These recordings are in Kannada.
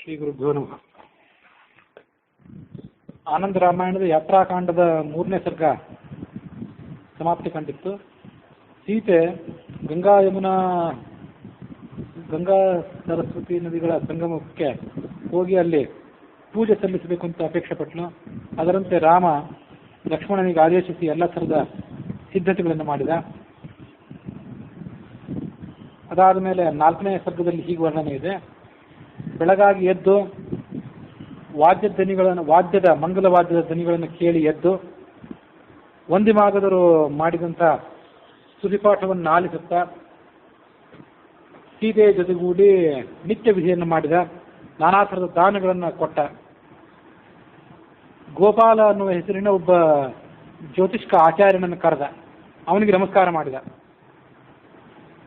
ಶ್ರೀ ಗುರುಭ್ಯೋ ನಮಃ. ಆನಂದ ರಾಮಾಯಣದ ಯಾತ್ರಾಕಾಂಡದ 3ನೇ ಸರ್ಗ ಸಮಾಪ್ತಿ ಕಂಡಿತ್ತು. ಸೀತೆ ಗಂಗಾ ಸರಸ್ವತಿ ನದಿಗಳ ಸಂಗಮಕ್ಕೆ ಹೋಗಿ ಅಲ್ಲಿ ಪೂಜೆ ಸಲ್ಲಿಸಬೇಕು ಅಂತ ಅಪೇಕ್ಷೆ ಪಟ್ಟನು. ಅದರಂತೆ ರಾಮ ಲಕ್ಷ್ಮಣನಿಗೆ ಆದೇಶಿಸಿ ಎಲ್ಲ ಥರದ ಸಿದ್ಧತೆಗಳನ್ನು ಮಾಡಿದ. ಅದಾದ ಮೇಲೆ 4ನೇ ಸರ್ಗದಲ್ಲಿ ಹೀಗೆ ವರ್ಣನೆ ಇದೆ. ಬೆಳಗಾಗಿ ಎದ್ದು ಮಂಗಲವಾದ್ಯದ ಧ್ವನಿಗಳನ್ನು ಕೇಳಿ ಎದ್ದು ವಂದಿಮಾಗದರು ಮಾಡಿದಂಥ ಸ್ತುತಿಪಾಠವನ್ನು ಆಲಿಸುತ್ತಾ ಸೀತೆಯ ಜೊತೆಗೂಡಿ ನಿತ್ಯ ವಿಧಿಯನ್ನು ಮಾಡಿದ. ನಾನಾ ಥರದ ದಾನಗಳನ್ನು ಕೊಟ್ಟ. ಗೋಪಾಲ ಅನ್ನುವ ಹೆಸರಿನ ಒಬ್ಬ ಜ್ಯೋತಿಷ್ಕ ಆಚಾರ್ಯನನ್ನು ಕರೆದ. ಅವನಿಗೆ ನಮಸ್ಕಾರ ಮಾಡಿದ.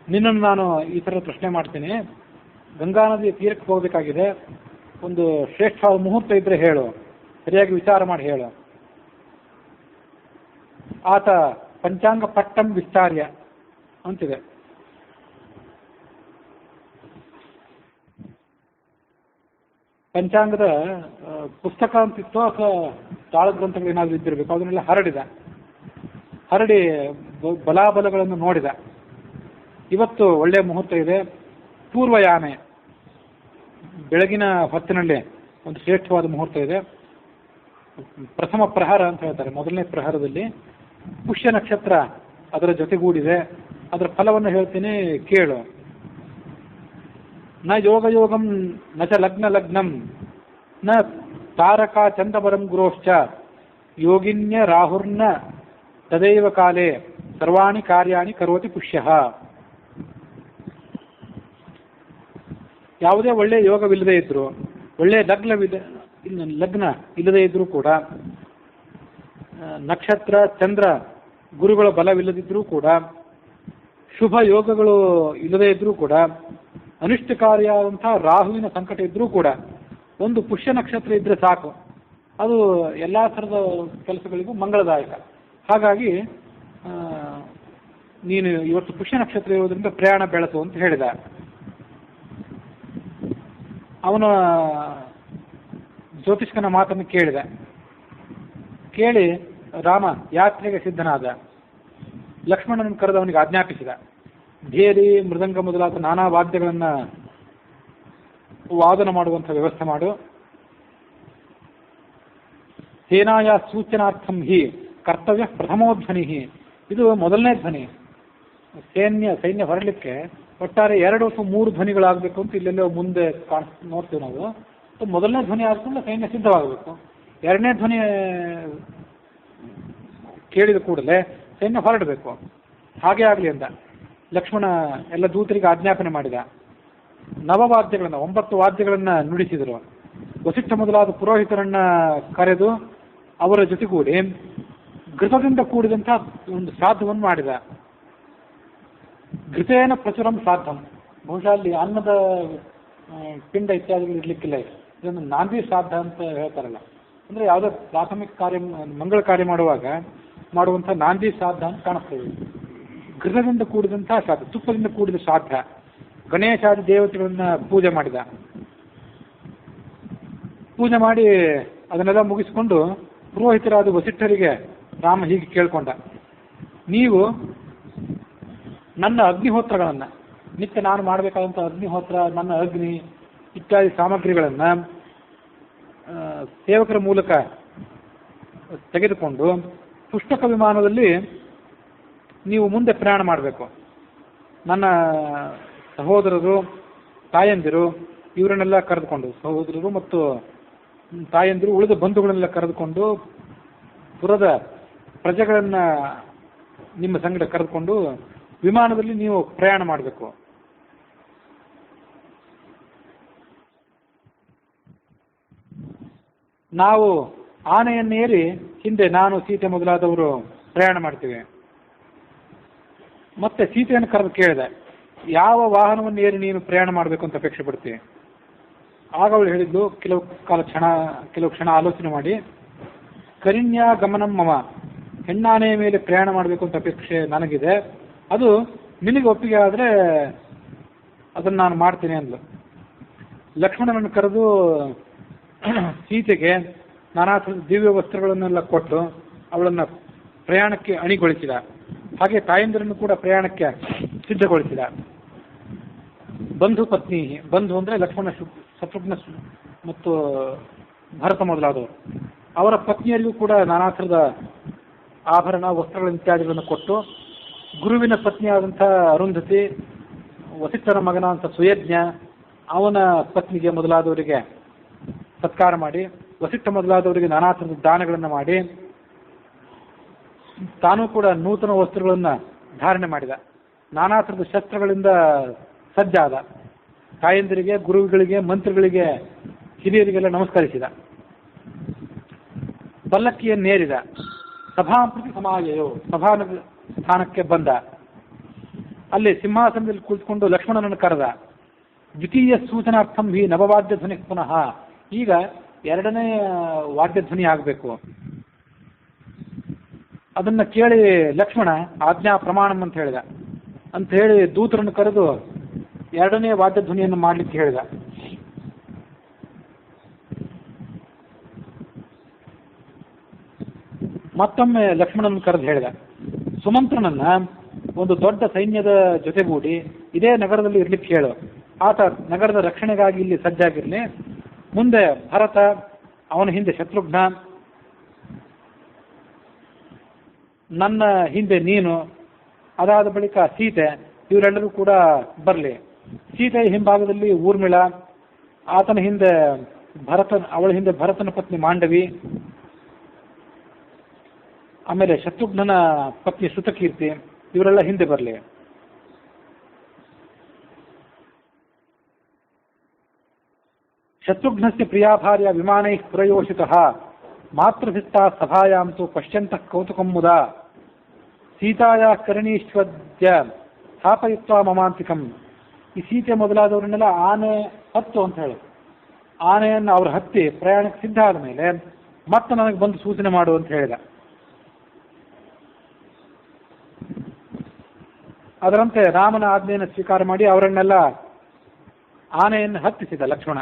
ನಿನ್ನನ್ನು ನಾನು ಈ ಥರದ ಪ್ರಶ್ನೆ ಮಾಡ್ತೀನಿ. ಗಂಗಾ ನದಿಯ ತೀರಕ್ಕೆ ಹೋಗಬೇಕಾಗಿದೆ. ಒಂದು ಶ್ರೇಷ್ಠವಾದ ಮುಹೂರ್ತ ಇದ್ರೆ ಹೇಳು, ಸರಿಯಾಗಿ ವಿಚಾರ ಮಾಡಿ ಹೇಳು. ಆತ ಪಂಚಾಂಗ ಪಟ್ಟಂ ವಿಸ್ತಾರ್ಯ ಅಂತಿದೆ. ಪಂಚಾಂಗದ ಪುಸ್ತಕ ಅಂತಿತ್ತೋ ಅಥವಾ ತಾಳ ಗ್ರಂಥಗಳು ಏನಾದರೂ ಇದ್ದಿರಬೇಕು. ಅದನ್ನೆಲ್ಲ ಹರಡಿ ಬಲಾಬಲಗಳನ್ನು ನೋಡಿದ. ಇವತ್ತು ಒಳ್ಳೆಯ ಮುಹೂರ್ತ ಇದೆ. ಪೂರ್ವಯಾನೆ, ಬೆಳಗಿನ ಹೊತ್ತಿನಲ್ಲಿ ಒಂದು ಶ್ರೇಷ್ಠವಾದ ಮುಹೂರ್ತ ಇದೆ. ಪ್ರಥಮ ಪ್ರಹರ ಅಂತ ಹೇಳ್ತಾರೆ. ಮೊದಲನೇ ಪ್ರಹರದಲ್ಲಿ ಪುಷ್ಯ ನಕ್ಷತ್ರ ಅದರ ಜೊತೆಗೂಡಿದೆ. ಅದರ ಫಲವನ್ನು ಹೇಳ್ತೀನಿ, ಕೇಳು. ನ ಯೋಗಂ ನ ಚ ಲಗ್ನಂ ನ ತಾರಕಾ ಚಂದ್ರಬರಂ ಗುರೋಶ್ಚ ಯೋಗಿನ್ಯ ರಾಹುರ್ನ ತದೈವ ಕಾಲೇ ಸರ್ವಾಣಿ ಕಾರ್ಯಾಣಿ ಕರೋತಿ ಪುಷ್ಯಃ. ಯಾವುದೇ ಒಳ್ಳೆಯ ಯೋಗವಿಲ್ಲದೆ ಇದ್ರು, ಒಳ್ಳೆಯ ಲಗ್ನ ಇಲ್ಲದೆ ಇದ್ರೂ ಕೂಡ, ನಕ್ಷತ್ರ ಚಂದ್ರ ಗುರುಗಳ ಬಲವಿಲ್ಲದಿದ್ರೂ ಕೂಡ, ಶುಭ ಯೋಗಗಳು ಇಲ್ಲದೆ ಇದ್ರೂ ಕೂಡ, ಅನಿಷ್ಟಕಾರಿಯಾದಂತಹ ರಾಹುವಿನ ಸಂಕಟ ಇದ್ರೂ ಕೂಡ ಒಂದು ಪುಷ್ಯ ನಕ್ಷತ್ರ ಇದ್ರೆ ಸಾಕು. ಅದು ಎಲ್ಲ ಥರದ ಕೆಲಸಗಳಿಗೂ ಮಂಗಳದಾಯಕ. ಹಾಗಾಗಿ ನೀನು ಇವತ್ತು ಪುಷ್ಯ ನಕ್ಷತ್ರ ಇರೋದ್ರಿಂದ ಪ್ರಯಾಣ ಬೆಳೆಸು ಅಂತ ಹೇಳಿದ. ಅವನು ಜ್ಯೋತಿಷ್ಕನ ಮಾತನ್ನು ಕೇಳಿ ರಾಮ ಯಾತ್ರೆಗೆ ಸಿದ್ಧನಾದ. ಲಕ್ಷ್ಮಣನನ್ನು ಕರೆದು ಅವನಿಗೆ ಆಜ್ಞಾಪಿಸಿದ. ಭೇರಿ, ಮೃದಂಗ ಮೊದಲಾದ ನಾನಾ ವಾದ್ಯಗಳನ್ನು ವಾದನ ಮಾಡುವಂಥ ವ್ಯವಸ್ಥೆ ಮಾಡು. ಸೇನಾಯ ಸೂಚನಾರ್ಥಂ ಹಿ ಕರ್ತವ್ಯ ಪ್ರಥಮೋಧ್ವನಿ. ಇದು ಮೊದಲನೇ ಧ್ವನಿ. ಸೈನ್ಯ ಹೊರಲಿಕ್ಕೆ ಒಟ್ಟಾರೆ 2 ಅಥವಾ 3 ಧ್ವನಿಗಳಾಗಬೇಕು ಅಂತ ಇಲ್ಲೆಲ್ಲೋ ಮುಂದೆ ನೋಡ್ತೀವಿ ನಾವು. ಮೊದಲನೇ ಧ್ವನಿ ಆದ್ಮೇಲೆ ಸೈನ್ಯ ಸಿದ್ಧವಾಗಬೇಕು. 2ನೇ ಧ್ವನಿ ಕೇಳಿದ ಕೂಡಲೇ ಸೈನ್ಯ ಹೊರಡಬೇಕು. ಹಾಗೆ ಆಗಲಿ ಅಂದ. ಲಕ್ಷ್ಮಣ ಎಲ್ಲ ದೂತರಿಗೆ ಆಜ್ಞಾಪನೆ ಮಾಡಿದ. ನವವಾದ್ಯಗಳನ್ನು 9 ವಾದ್ಯಗಳನ್ನು ನುಡಿಸಿದರು. ವಸಿಷ್ಠ ಮೊದಲಾದ ಪುರೋಹಿತರನ್ನ ಕರೆದು ಅವರ ಜೊತೆಗೂಡಿ ಘೃತದಿಂದ ಕೂಡಿದಂಥ ಒಂದು ಶ್ರಾದ್ದವನ್ನು ಮಾಡಿದ. ಘೃತೇನ ಪ್ರಚುರಂ ಶ್ರಾದ್ದಂ. ಬಹುಶಃ ಅಲ್ಲಿ ಅನ್ನದ ಪಿಂಡ ಇತ್ಯಾದಿಗಳು ಇರ್ಲಿಕ್ಕಿಲ್ಲ. ಇದನ್ನು ನಾಂದಿ ಶ್ರಾದ್ದ ಅಂತ ಹೇಳ್ತಾರಲ್ಲ. ಅಂದರೆ ಯಾವುದೋ ಪ್ರಾಥಮಿಕ ಕಾರ್ಯ, ಮಂಗಳ ಕಾರ್ಯ ಮಾಡುವಂಥ ನಾಂದಿ ಶ್ರಾದ್ದ ಅಂತ ಕಾಣಿಸ್ತೇವೆ. ಘೃತದಿಂದ ಕೂಡಿದಂಥ ಶ್ರಾದ್ದ, ತುಪ್ಪದಿಂದ ಕೂಡಿದ ಶ್ರಾದ್ದ. ಗಣೇಶಾದಿ ದೇವತೆಗಳನ್ನ ಪೂಜೆ ಮಾಡಿದ. ಪೂಜೆ ಮಾಡಿ ಅದನ್ನೆಲ್ಲ ಮುಗಿಸ್ಕೊಂಡು ಪುರೋಹಿತರಾದ ವಸಿಷ್ಠರಿಗೆ ರಾಮ ಹೀಗೆ ಕೇಳ್ಕೊಂಡ. ನೀವು ನನ್ನ ಅಗ್ನಿಹೋತ್ರಗಳನ್ನು, ನಿತ್ಯ ನಾನು ಮಾಡಬೇಕಾದಂಥ ಅಗ್ನಿಹೋತ್ರ, ನನ್ನ ಅಗ್ನಿ ಇತ್ಯಾದಿ ಸಾಮಗ್ರಿಗಳನ್ನು ಸೇವಕರ ಮೂಲಕ ತೆಗೆದುಕೊಂಡು ಪುಷ್ಪಕ ವಿಮಾನದಲ್ಲಿ ನೀವು ಮುಂದೆ ಪ್ರಯಾಣ ಮಾಡಬೇಕು. ನನ್ನ ಸಹೋದರರು, ತಾಯಂದಿರು ಇವರನ್ನೆಲ್ಲ ಕರೆದುಕೊಂಡು, ಸಹೋದರರು ಮತ್ತು ತಾಯಂದಿರು, ಉಳಿದ ಬಂಧುಗಳನ್ನೆಲ್ಲ ಕರೆದುಕೊಂಡು, ಪುರದ ಪ್ರಜೆಗಳನ್ನು ನಿಮ್ಮ ಸಂಗಡ ಕರೆದುಕೊಂಡು ವಿಮಾನದಲ್ಲಿ ನೀವು ಪ್ರಯಾಣ ಮಾಡಬೇಕು. ನಾವು ಆನೆಯನ್ನೇರಿ ಹಿಂದೆ ನಾನು, ಸೀತೆ ಮೊದಲಾದವರು ಪ್ರಯಾಣ ಮಾಡ್ತೀವಿ. ಮತ್ತೆ ಸೀತೆಯನ್ನು ಕರೆದು ಕೇಳಿದೆ, ಯಾವ ವಾಹನವನ್ನು ಏರಿ ನೀನು ಪ್ರಯಾಣ ಮಾಡಬೇಕು ಅಂತ ಅಪೇಕ್ಷೆ ಪಡ್ತೀವಿ. ಆಗ ಅವಳು ಹೇಳಿದ್ಲು, ಕೆಲವು ಕ್ಷಣ ಆಲೋಚನೆ ಮಾಡಿ, ಕರಿಣ್ಯ ಗಮನಂ ಮಮ, ಹೆಣ್ಣಾನೆಯ ಮೇಲೆ ಪ್ರಯಾಣ ಮಾಡಬೇಕು ಅಂತ ಅಪೇಕ್ಷೆ ನನಗಿದೆ. ಅದು ನಿನಗೆ ಒಪ್ಪಿಗೆ ಆದರೆ ಅದನ್ನು ನಾನು ಮಾಡ್ತೀನಿ ಅಂದ್ಲು. ಲಕ್ಷ್ಮಣನನ್ನು ಕರೆದು ಸೀತೆಗೆ ನಾನಾ ದಿವ್ಯ ವಸ್ತ್ರಗಳನ್ನೆಲ್ಲ ಕೊಟ್ಟು ಅವಳನ್ನು ಪ್ರಯಾಣಕ್ಕೆ ಅಣಿಗೊಳಿಸಿದ. ಹಾಗೆ ತಾಯಂದಿರನ್ನು ಕೂಡ ಪ್ರಯಾಣಕ್ಕೆ ಸಿದ್ಧಗೊಳಿಸಿದ. ಬಂಧು ಪತ್ನಿ, ಬಂಧು ಅಂದರೆ ಲಕ್ಷ್ಮಣ, ಶತ್ರುಘ್ನ ಮತ್ತು ಭರತ ಮೊದಲಾದವರು, ಅವರ ಪತ್ನಿಯರಿಗೂ ಕೂಡ ನಾನಾ ಥರದ ಆಭರಣ, ವಸ್ತ್ರಗಳ ಇತ್ಯಾದಿಗಳನ್ನು ಕೊಟ್ಟು, ಗುರುವಿನ ಪತ್ನಿಯಾದಂಥ ಅರುಂಧತಿ, ವಸಿಷ್ಠನ ಮಗನಾದಂಥ ಸುಯಜ್ಞ, ಅವನ ಪತ್ನಿಗೆ ಮೊದಲಾದವರಿಗೆ ಸತ್ಕಾರ ಮಾಡಿ, ವಸಿಷ್ಠ ಮೊದಲಾದವರಿಗೆ ನಾನಾ ಥರದ ದಾನಗಳನ್ನು ಮಾಡಿ, ತಾನೂ ಕೂಡ ನೂತನ ವಸ್ತ್ರಗಳನ್ನು ಧಾರಣೆ ಮಾಡಿದ. ನಾನಾ ಥರದ ಶಸ್ತ್ರಗಳಿಂದ ಸಜ್ಜಾದ. ತಾಯಂದಿರಿಗೆ, ಗುರುಗಳಿಗೆ, ಮಂತ್ರಿಗಳಿಗೆ, ಹಿರಿಯರಿಗೆಲ್ಲ ನಮಸ್ಕರಿಸಿದ. ಪಲ್ಲಕ್ಕಿಯನ್ನೇರಿದ. ಸಭಾಂಪ್ರತಿ ಸಮಾಯಯೋ, ಸಭಾ ಸ್ಥಾನಕ್ಕೆ ಬಂದ. ಅಲ್ಲಿ ಸಿಂಹಾಸನದಲ್ಲಿ ಕುಳಿತುಕೊಂಡು ಲಕ್ಷ್ಮಣನನ್ನು ಕರೆದ. ದ್ವಿತೀಯ ಸೂಚನಾರ್ಥಂ ಹಿ ನವವಾದ್ಯ ಧ್ವನಿ ಪುನಃ, ಈಗ ಎರಡನೇ ವಾದ್ಯಧ್ವನಿ ಆಗಬೇಕು. ಅದನ್ನು ಕೇಳಿ ಲಕ್ಷ್ಮಣ ಆಜ್ಞಾ ಪ್ರಮಾಣಂ ಅಂತ ಹೇಳಿದ. ಅಂತ ಹೇಳಿ ದೂತರನ್ನು ಕರೆದು ಎರಡನೇ ವಾದ್ಯಧ್ವನಿಯನ್ನು ಮಾಡಲಿಕ್ಕೆ ಹೇಳಿದ. ಮತ್ತೊಮ್ಮೆ ಲಕ್ಷ್ಮಣನನ್ನು ಕರೆದು ಹೇಳಿದ, ಸುಮಂತ್ರನನ್ನ ಒಂದು ದೊಡ್ಡ ಸೈನ್ಯದ ಜೊತೆಗೂಡಿ ಇದೇ ನಗರದಲ್ಲಿ ಇರ್ಲಿಕ್ಕೆ ಹೇಳು. ಆತ ನಗರದ ರಕ್ಷಣೆಗಾಗಿ ಇಲ್ಲಿ ಸಜ್ಜಾಗಿರಲಿ. ಮುಂದೆ ಭರತ, ಅವನ ಹಿಂದೆ ಶತ್ರುಘ್ನ, ನನ್ನ ಹಿಂದೆ ನೀನು, ಅದಾದ ಬಳಿಕ ಸೀತೆ, ಇವರೆಲ್ಲರೂ ಕೂಡ ಬರಲಿ. ಸೀತೆಯ ಹಿಂಭಾಗದಲ್ಲಿ ಊರ್ಮಿಳ, ಆತನ ಹಿಂದೆ ಅವಳ ಹಿಂದೆ ಭರತನ ಪತ್ನಿ ಮಾಂಡವಿ, ಆಮೇಲೆ ಶತ್ರುಘ್ನನ ಪತ್ನಿ ಶ್ರುತಕೀರ್ತಿ, ಇವರೆಲ್ಲ ಹಿಂದೆ ಬರಲಿ. ಶತ್ರುಘ್ನಸ್ಯ ಪ್ರಿಯಾ ಭಾರ್ಯ ವಿಮಾನೈಃ ಪುರಯೋಷಿತಃ ಮಾತೃಭಿಸ್ತಾ ಸಭಾಯಾಂತು ಪಶ್ಯಂತಃ ಕೌತುಕಂ ಮುದಾ ಸೀತಾಯಾ ಕರಣೀಶ್ವದ್ಯ ಸ್ಥಾಪಯಿತ್ವಾ ಮಮಾಂತಿಕಂ. ಈ ಸೀತೆ ಮೊದಲಾದವರನ್ನೆಲ್ಲ ಆನೆ ಹತ್ತು ಅಂತ ಹೇಳಿ, ಆನೆಯನ್ನು ಅವರು ಹತ್ತಿ ಪ್ರಯಾಣಕ್ಕೆ ಸಿದ್ಧ ಆದ ಮೇಲೆ ಮತ್ತೆ ನನಗೆ ಬಂದು ಸೂಚನೆ ಮಾಡು ಅಂತ ಹೇಳಿದ. ಅದರಂತೆ ರಾಮನ ಆಜ್ಞೆಯನ್ನು ಸ್ವೀಕಾರ ಮಾಡಿ ಅವರನ್ನೆಲ್ಲ ಆನೆಯನ್ನು ಹತ್ತಿಸಿದ ಲಕ್ಷ್ಮಣ.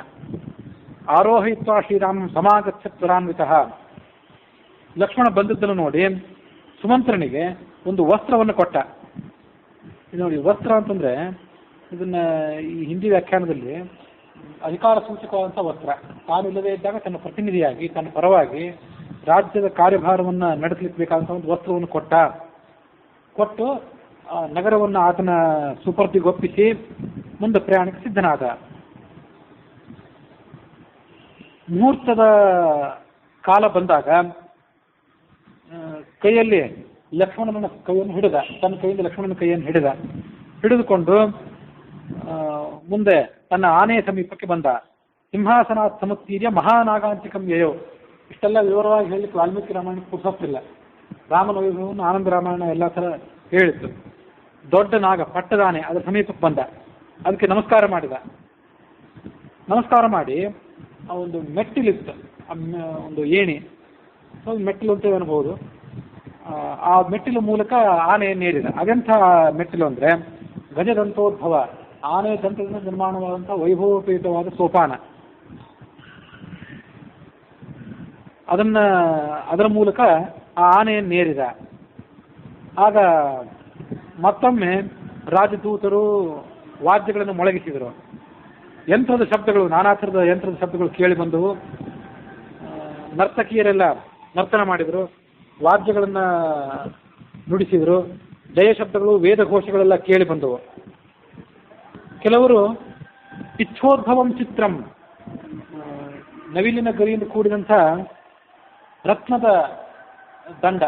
ಆರೋಹಿತ್ವಾ ಶ್ರೀರಾಮಂ ಸಮಾಗಚ್ಚ ತ್ವರಾನ್ವಿತಃ. ಲಕ್ಷ್ಮಣ ಬಂದದ್ದನ್ನು ನೋಡಿ ಸುಮಂತ್ರನಿಗೆ ಒಂದು ವಸ್ತ್ರವನ್ನು ಕೊಟ್ಟ. ಇದು ನೋಡಿ, ವಸ್ತ್ರ ಅಂತಂದ್ರೆ ಇದನ್ನ ಈ ಹಿಂದಿ ವ್ಯಾಖ್ಯಾನದಲ್ಲಿ ಅಧಿಕಾರ ಸೂಚಕವಾದಂಥ ವಸ್ತ್ರ. ತಾನಿಲ್ಲದೇ ಇದ್ದಾಗ ತನ್ನ ಪ್ರತಿನಿಧಿಯಾಗಿ, ತನ್ನ ಪರವಾಗಿ ರಾಜ್ಯದ ಕಾರ್ಯಭಾರವನ್ನು ನಡೆಸಲಿಕ್ಕೆ ಬೇಕಾದಂಥ ಒಂದು ವಸ್ತ್ರವನ್ನು ಕೊಟ್ಟು ನಗರವನ್ನು ಆತನ ಸುಪರ್ದಿಗೊಪ್ಪಿಸಿ ಮುಂದೆ ಪ್ರಯಾಣಕ್ಕೆ ಸಿದ್ಧನಾದ. ಮುಹೂರ್ತದ ಕಾಲ ಬಂದಾಗ ಕೈಯಲ್ಲಿ ಲಕ್ಷ್ಮಣನ ಕೈಯನ್ನು ಹಿಡಿದ, ತನ್ನ ಕೈಯಿಂದ ಲಕ್ಷ್ಮಣನ ಕೈಯನ್ನು ಹಿಡಿದುಕೊಂಡು ಮುಂದೆ ತನ್ನ ಆನೆಯ ಸಮೀಪಕ್ಕೆ ಬಂದ. ಸಿಂಹಾಸನ ಸಮುತ್ತೀರ್ಯ ಮಹಾನಾಗಾಂತಿಕಂ ಯಯೋ. ಇಷ್ಟೆಲ್ಲ ವಿವರವಾಗಿ ಹೇಳಲಿಕ್ಕೆ ವಾಲ್ಮೀಕಿ ರಾಮಾಯಣಕ್ಕೆ ಪುರುಸೊತ್ತಿಲ್ಲ. ರಾಮನ ವೈಭವವನ್ನು ಆನಂದ ರಾಮಾಯಣ ಎಲ್ಲ ಥರ ಹೇಳಿತ್ತು. ದೊಡ್ಡ ನಾಗ, ಪಟ್ಟದ ಆನೆ ಅದರ ಸಮೀಪಕ್ಕೆ ಬಂದ. ಅದಕ್ಕೆ ನಮಸ್ಕಾರ ಮಾಡಿದ. ನಮಸ್ಕಾರ ಮಾಡಿ ಒಂದು ಮೆಟ್ಟಿಲಿತ್ತು, ಒಂದು ಏಣಿ, ಮೆಟ್ಟಿಲು ಅಂತ ಅನ್ಬೋದು. ಆ ಮೆಟ್ಟಿಲು ಮೂಲಕ ಆನೆಯನ್ನೇರಿದ. ಅದೆಂಥ ಮೆಟ್ಟಿಲು ಅಂದರೆ ಗಜದಂತೋದ್ಭವ, ಆನೆ ದಂತದಿಂದ ನಿರ್ಮಾಣವಾದಂಥ ವೈಭವೋಪೇತವಾದ ಸೋಪಾನ. ಅದರ ಮೂಲಕ ಆ ಆನೆಯನ್ನೇರಿದ. ಆಗ ಮತ್ತೊಮ್ಮೆ ರಾಜದೂತರು ವಾದ್ಯಗಳನ್ನು ಮೊಳಗಿಸಿದರು. ಯಂತ್ರದ ಶಬ್ದಗಳು, ನಾನಾ ಥರದ ಯಂತ್ರದ ಶಬ್ದಗಳು ಕೇಳಿ ಬಂದವು. ನರ್ತಕಿಯರೆಲ್ಲ ನರ್ತನ ಮಾಡಿದರು, ವಾದ್ಯಗಳನ್ನು ನುಡಿಸಿದರು. ಜಯ ಶಬ್ದಗಳು, ವೇದ ಘೋಷಗಳೆಲ್ಲ ಕೇಳಿ ಬಂದವು. ಕೆಲವರು ಇಚ್ಛೋದ್ಭವಂ ಚಿತ್ರಂ, ನವಿಲಿನ ಗರಿಯಿಂದ ಕೂಡಿದಂಥ ರತ್ನದ ದಂಡ,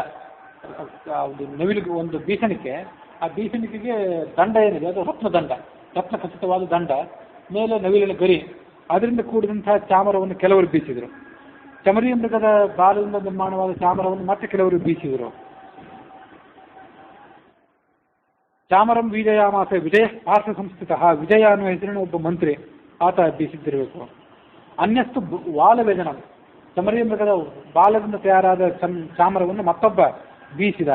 ನವಿಲಿಗೆ ಒಂದು ಬೀಸಣಿಕೆ, ಆ ಬೀಸಣಿಕೆಗೆ ದಂಡ ಏನಿದೆ ಅದು ರತ್ನದಂಡ, ರತ್ನ ಖಚಿತವಾದ ದಂಡ, ಮೇಲೆ ನವಿಲಿನ ಗರಿ, ಅದರಿಂದ ಕೂಡಿದಂತಹ ಚಾಮರವನ್ನು ಕೆಲವರು ಬೀಸಿದರು. ಚಮರಿ ಮೃಗದ ಬಾಲದಿಂದ ನಿರ್ಮಾಣವಾದ ಚಾಮರವನ್ನು ಮತ್ತೆ ಕೆಲವರು ಬೀಸಿದರು. ಚಾಮರಂ ವಿಜಯಾಮಾಸ, ವಿಜಯ ಪಾರ್ಶ್ವ ಸಂಸ್ಥಿತ, ವಿಜಯ ಅನ್ನುವ ಹೆಸರಿನ ಒಬ್ಬ ಮಂತ್ರಿ, ಆತ ಬೀಸಿದ್ದಿರಬೇಕು. ಅನ್ಯಸ್ತು ವಾಲವ್ಯಜನ, ಚಮರಿ ಮೃಗದ ಬಾಲದಿಂದ ತಯಾರಾದ ಚಾಮರವನ್ನು ಮತ್ತೊಬ್ಬ ಬೀಸಿದ.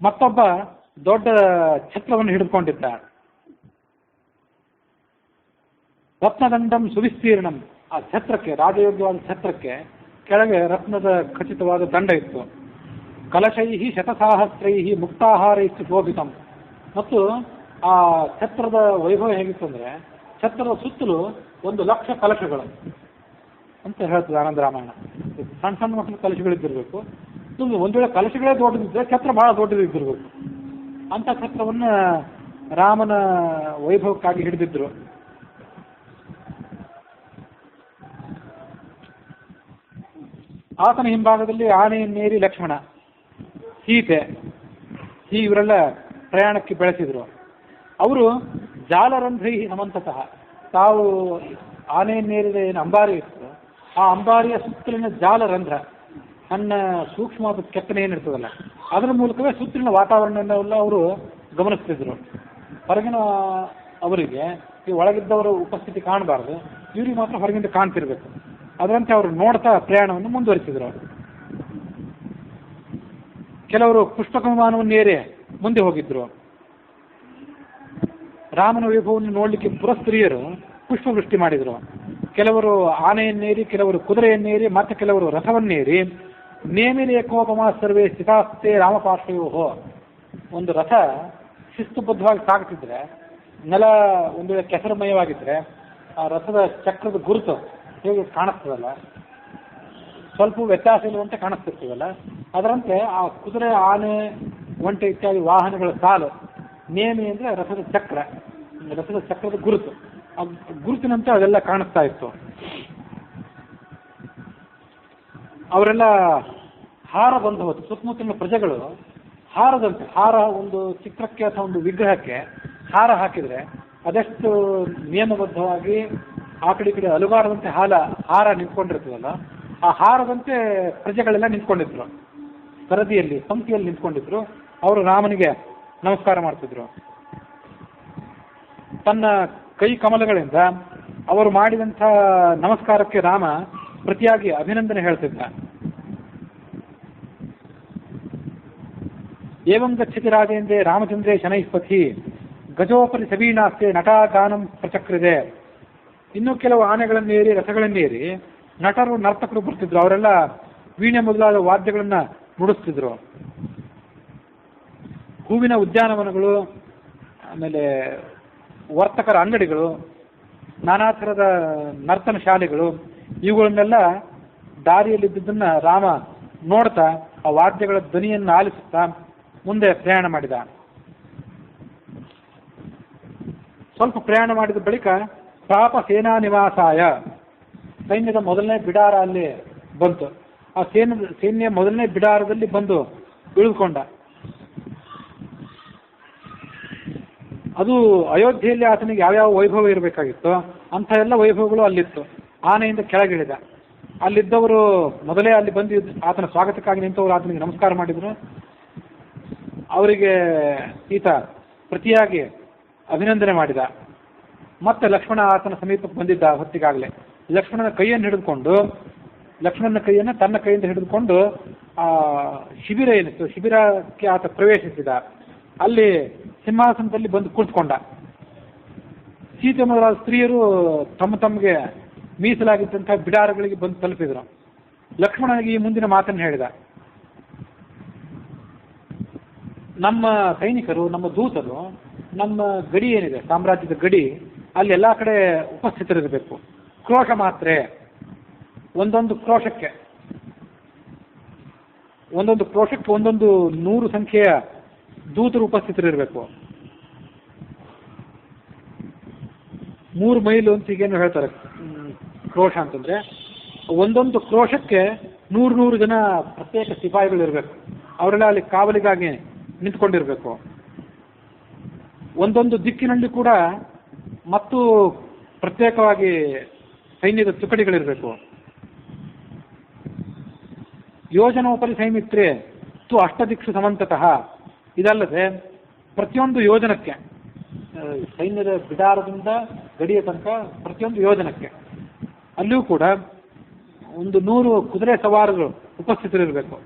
ಮತ್ತೊಬ್ಬ ದೊಡ್ಡ ಛತ್ರವನ್ನು ಹಿಡಿದುಕೊಂಡಿದ್ದ. ರತ್ನದಂಡಂ ಸುವಿಸ್ತೀರ್ಣಂ, ಆ ಛತ್ರಕ್ಕೆ, ರಾಜಯೋಗ್ಯವಾದ ಛತ್ರಕ್ಕೆ ಕೆಳಗೆ ರತ್ನದ ಖಚಿತವಾದ ದಂಡ ಇತ್ತು. ಕಲಶೈ ಶತಸಾಹಸ್ರೈ ಮುಕ್ತಾಹಾರೈ ಶೋಭಿತಂ, ಮತ್ತು ಆ ಛತ್ರದ ವೈಭವ ಹೇಗಿತ್ತು ಅಂದರೆ ಛತ್ರದ ಸುತ್ತಲೂ 1,00,000 ಕಲಶಗಳು ಅಂತ ಹೇಳ್ತದೆ ಆನಂದ ರಾಮಾಯಣ. ಸಣ್ಣ ಸಣ್ಣ ಮಕ್ಕಳ ಕಲಶಗಳಿದ್ದಿರಬೇಕು. ಒಂದು ವೇಳೆ ಕಲಶಗಳೇ ದೊಡ್ಡದಿದ್ದರೆ ಛತ್ರ ಬಹಳ ದೊಡ್ಡದಿದ್ದಿರಬೇಕು. ಅಂಥ ಛತ್ರವನ್ನು ರಾಮನ ವೈಭವಕ್ಕಾಗಿ ಹಿಡಿದಿದ್ರು. ಆತನ ಹಿಂಭಾಗದಲ್ಲಿ ಆನೆಯನ್ನೇರಿ ಲಕ್ಷ್ಮಣ, ಸೀತೆ, ಇವರೆಲ್ಲ ಪ್ರಯಾಣಕ್ಕೆ ಬೆಳೆಸಿದ್ರು. ಅವರು ಜಾಲರಂಧ್ರೈ ನಮಂತತಃ, ತಾವು ಆನೆಯನ್ನೇರಿದ ಏನು ಅಂಬಾರಿ ಇತ್ತು, ಆ ಅಂಬಾರಿಯ ಸುತ್ತಲಿನ ಜಾಲರಂಧ್ರ, ಸಣ್ಣ ಸೂಕ್ಷ್ಮವಾದ ಕೆತ್ತನೆ ಏನಿರ್ತದಲ್ಲ, ಅದರ ಮೂಲಕವೇ ಸುತ್ತಲಿನ ವಾತಾವರಣವನ್ನೆಲ್ಲ ಅವರು ಗಮನಿಸ್ತಿದ್ರು. ಹೊರಗಿನ ಅವರಿಗೆ ಈ ಒಳಗಿದ್ದವರ ಉಪಸ್ಥಿತಿ ಕಾಣಬಾರ್ದು, ಇವರಿಗೆ ಮಾತ್ರ ಹೊರಗಿಂದ ಕಾಣ್ತಿರ್ಬೇಕು. ಅದರಂತೆ ಅವರು ನೋಡ್ತಾ ಪ್ರಯಾಣವನ್ನು ಮುಂದುವರಿಸಿದ್ರು. ಕೆಲವರು ಪುಷ್ಪಕ ವಿಮಾನವನ್ನೇರಿ ಮುಂದೆ ಹೋಗಿದ್ರು. ರಾಮನ ವೈಭವವನ್ನು ನೋಡಲಿಕ್ಕೆ ಪುರಸ್ತ್ರೀಯರು ಪುಷ್ಪವೃಷ್ಟಿ ಮಾಡಿದರು. ಕೆಲವರು ಆನೆಯನ್ನೇರಿ, ಕೆಲವರು ಕುದುರೆಯನ್ನೇರಿ, ಮತ್ತೆ ಕೆಲವರು ರಥವನ್ನೇರಿ. ನೇಮಿಲೇಕೋಪಮ ಸರ್ವೇ ಸ್ಥಿತಾಸ್ತೆ ರಾಮಪಾರ್ಶ್ವಯೋ, ಒಂದು ರಥ ಶಿಸ್ತುಬದ್ಧವಾಗಿ ಸಾಗುತ್ತಿದ್ರೆ, ನೆಲ ಒಂದು ವೇಳೆ ಕೆಸರುಮಯವಾಗಿದ್ದರೆ ಆ ರಥದ ಚಕ್ರದ ಗುರುತು ಹೇಗೆ ಕಾಣಿಸ್ತದಲ್ಲ, ಸ್ವಲ್ಪ ವ್ಯತ್ಯಾಸ ಇರುವಂತೆ ಕಾಣಿಸ್ತಿರ್ತೀವಲ್ಲ, ಅದರಂತೆ ಆ ಕುದುರೆ, ಆನೆ, ಒಂಟೆ ಇತ್ಯಾದಿ ವಾಹನಗಳ ಸಾಲು. ನೇಮಿ ಅಂದರೆ ರಥದ ಚಕ್ರ, ರಥದ ಚಕ್ರದ ಗುರುತು, ಆ ಗುರುತಿನಂತೆ ಅದೆಲ್ಲ ಕಾಣಿಸ್ತಾ ಇತ್ತು. ಅವರೆಲ್ಲ ಹಾರ ಬಂದು ಹೋತು. ಸುತ್ತಮುತ್ತಲಿನ ಪ್ರಜೆಗಳು ಹಾರದಂತೆ, ಹಾರ ಒಂದು ಚಿತ್ರಕ್ಕೆ ಅಥವಾ ಒಂದು ವಿಗ್ರಹಕ್ಕೆ ಹಾರ ಹಾಕಿದರೆ ಅದೆಷ್ಟು ನಿಯಮಬದ್ಧವಾಗಿ ಆ ಕಡೆ ಈ ಕಡೆ ಅಲುಗಾಡದಂತೆ ಹಾರ ನಿಂತ್ಕೊಂಡಿರ್ತದಲ್ಲ, ಆ ಹಾರದಂತೆ ಪ್ರಜೆಗಳೆಲ್ಲ ನಿಂತ್ಕೊಂಡಿದ್ರು. ಸರದಿಯಲ್ಲಿ, ಪಂಕ್ತಿಯಲ್ಲಿ ನಿಂತ್ಕೊಂಡಿದ್ರು. ಅವರು ರಾಮನಿಗೆ ನಮಸ್ಕಾರ ಮಾಡ್ತಿದ್ರು. ತನ್ನ ಕೈ ಕಮಲಗಳಿಂದ ಅವರು ಮಾಡಿದಂಥ ನಮಸ್ಕಾರಕ್ಕೆ ರಾಮ ಪ್ರತಿಯಾಗಿ ಅಭಿನಂದನೆ ಹೇಳ್ತಿದ್ದ. ಏವಂ ಗಚ್ಚತಿ ರಾಜೇಂದ್ರೇ ರಾಮಚಂದ್ರೇ ಶನೈಸ್ಪಥಿ ಗಜೋಪರಿ ಸವೀಣಾಸ್ತೆ ನಟಾಗಾನಂ ಪ್ರಚಕ್ರಿದೆ. ಇನ್ನೂ ಕೆಲವು ಆನೆಗಳನ್ನೇರಿ, ರಥಗಳನ್ನೇರಿ ನಟರು, ನರ್ತಕರು ಬರ್ತಿದ್ರು. ಅವರೆಲ್ಲ ವೀಣೆ ಮೊದಲಾದ ವಾದ್ಯಗಳನ್ನ ನುಡಿಸ್ತಿದ್ರು. ಹೂವಿನ ಉದ್ಯಾನವನಗಳು, ಆಮೇಲೆ ವರ್ತಕರ ಅಂಗಡಿಗಳು, ನಾನಾ ಥರದ ನರ್ತನ ಶಾಲೆಗಳು, ಇವುಗಳನ್ನೆಲ್ಲ ದಾರಿಯಲ್ಲಿದ್ದದನ್ನ ರಾಮ ನೋಡ್ತಾ ಆ ವಾದ್ಯಗಳ ಧ್ವನಿಯನ್ನು ಆಲಿಸುತ್ತಾ ಮುಂದೆ ಪ್ರಯಾಣ ಮಾಡಿದ. ಸ್ವಲ್ಪ ಪ್ರಯಾಣ ಮಾಡಿದ ಬಳಿಕ ಪಾಪ ಸೇನಾ ನಿವಾಸಾಯ, ಸೈನ್ಯದ ಮೊದಲನೇ ಬಿಡಾರ ಅಲ್ಲಿ ಬಂತು. ಆ ಸೈನ್ಯ ಮೊದಲನೇ ಬಿಡಾರದಲ್ಲಿ ಬಂದು ಇಳಿದುಕೊಂಡ. ಅದು ಅಯೋಧ್ಯೆಯಲ್ಲಿ ಆತನಿಗೆ ಯಾವ್ಯಾವ ವೈಭವ ಇರಬೇಕಾಗಿತ್ತು ಅಂಥ ಎಲ್ಲ ವೈಭವಗಳು ಅಲ್ಲಿತ್ತು. ಆನೆಯಿಂದ ಕೆಳಗಿಳಿದ. ಅಲ್ಲಿದ್ದವರು ಮೊದಲೇ ಅಲ್ಲಿ ಬಂದು ಆತನ ಸ್ವಾಗತಕ್ಕಾಗಿ ನಿಂತವರು ಆತನಿಗೆ ನಮಸ್ಕಾರ ಮಾಡಿದರು. ಅವರಿಗೆ ಈತ ಪ್ರತಿಯಾಗಿ ಅಭಿನಂದನೆ ಮಾಡಿದ. ಮತ್ತೆ ಲಕ್ಷ್ಮಣ ಆತನ ಸಮೀಪಕ್ಕೆ ಬಂದಿದ್ದ ಹೊತ್ತಿಗಾಗಲೇ. ಲಕ್ಷ್ಮಣನ ಕೈಯನ್ನು ಹಿಡಿದುಕೊಂಡು, ಲಕ್ಷ್ಮಣನ ಕೈಯನ್ನು ತನ್ನ ಕೈಯಿಂದ ಹಿಡಿದುಕೊಂಡು ಆ ಶಿಬಿರ ಏನಿತ್ತು, ಶಿಬಿರಕ್ಕೆ ಆತ ಪ್ರವೇಶಿಸಿದ. ಅಲ್ಲಿ ಸಿಂಹಾಸನದಲ್ಲಿ ಬಂದು ಕುಳಿತುಕೊಂಡ. ಸೀತೆ ಮೊದಲಾದ ಸ್ತ್ರೀಯರು ತಮಗೆ ಮೀಸಲಾಗಿದ್ದಂತಹ ಬಿಡಾರಗಳಿಗೆ ಬಂದು ತಲುಪಿದರು. ಲಕ್ಷ್ಮಣನಿಗೆ ಈ ಮುಂದಿನ ಮಾತನ್ನು ಹೇಳಿದ. ನಮ್ಮ ಸೈನಿಕರು, ನಮ್ಮ ದೂತರು, ನಮ್ಮ ಗಡಿ ಏನಿದೆ, ಸಾಮ್ರಾಜ್ಯದ ಗಡಿ, ಅಲ್ಲಿ ಎಲ್ಲ ಕಡೆ ಉಪಸ್ಥಿತರಿರಬೇಕು. ಕ್ರೋಶ ಮಾತ್ರೆ, ಒಂದೊಂದು ಕ್ರೋಶಕ್ಕೆ ಒಂದೊಂದು 100 ಸಂಖ್ಯೆಯ ದೂತರು ಉಪಸ್ಥಿತರಿರಬೇಕು. 3 ಮೈಲು ಅಂತ ಈಗೇನು ಹೇಳ್ತಾರೆ ಕ್ರೋಶ ಅಂತಂದ್ರೆ, ಒಂದೊಂದು ಕ್ರೋಶಕ್ಕೆ 100 ಜನ ಪ್ರತ್ಯೇಕ ಸಿಪಾಯಿಗಳು ಇರಬೇಕು. ಅವರೆಲ್ಲ ಅಲ್ಲಿ ಕಾವಲಿಗಾಗಿ ನಿಂತ್ಕೊಂಡಿರ್ಬೇಕು. ಒಂದೊಂದು ದಿಕ್ಕಿನಲ್ಲಿ ಕೂಡ ಮತ್ತು ಪ್ರತ್ಯೇಕವಾಗಿ ಸೈನ್ಯದ ತುಕಡಿಗಳಿರಬೇಕು. ಯೋಜನೋಪರಿ ಸೈಮಿತ್ರೆ ತು ಅಷ್ಟದಿಕ್ಷು ಸಮಂತತಃ. ಇದಲ್ಲದೆ ಪ್ರತಿಯೊಂದು ಯೋಜನಕ್ಕೆ, ಸೈನ್ಯದ ಬಿಡಾರದಿಂದ ಗಡಿಯ ತನಕ ಪ್ರತಿಯೊಂದು ಯೋಜನಕ್ಕೆ ಅಲ್ಲಿಯೂ ಕೂಡ 100 ಕುದುರೆ ಸವಾರರು ಉಪಸ್ಥಿತರಿರಬೇಕು.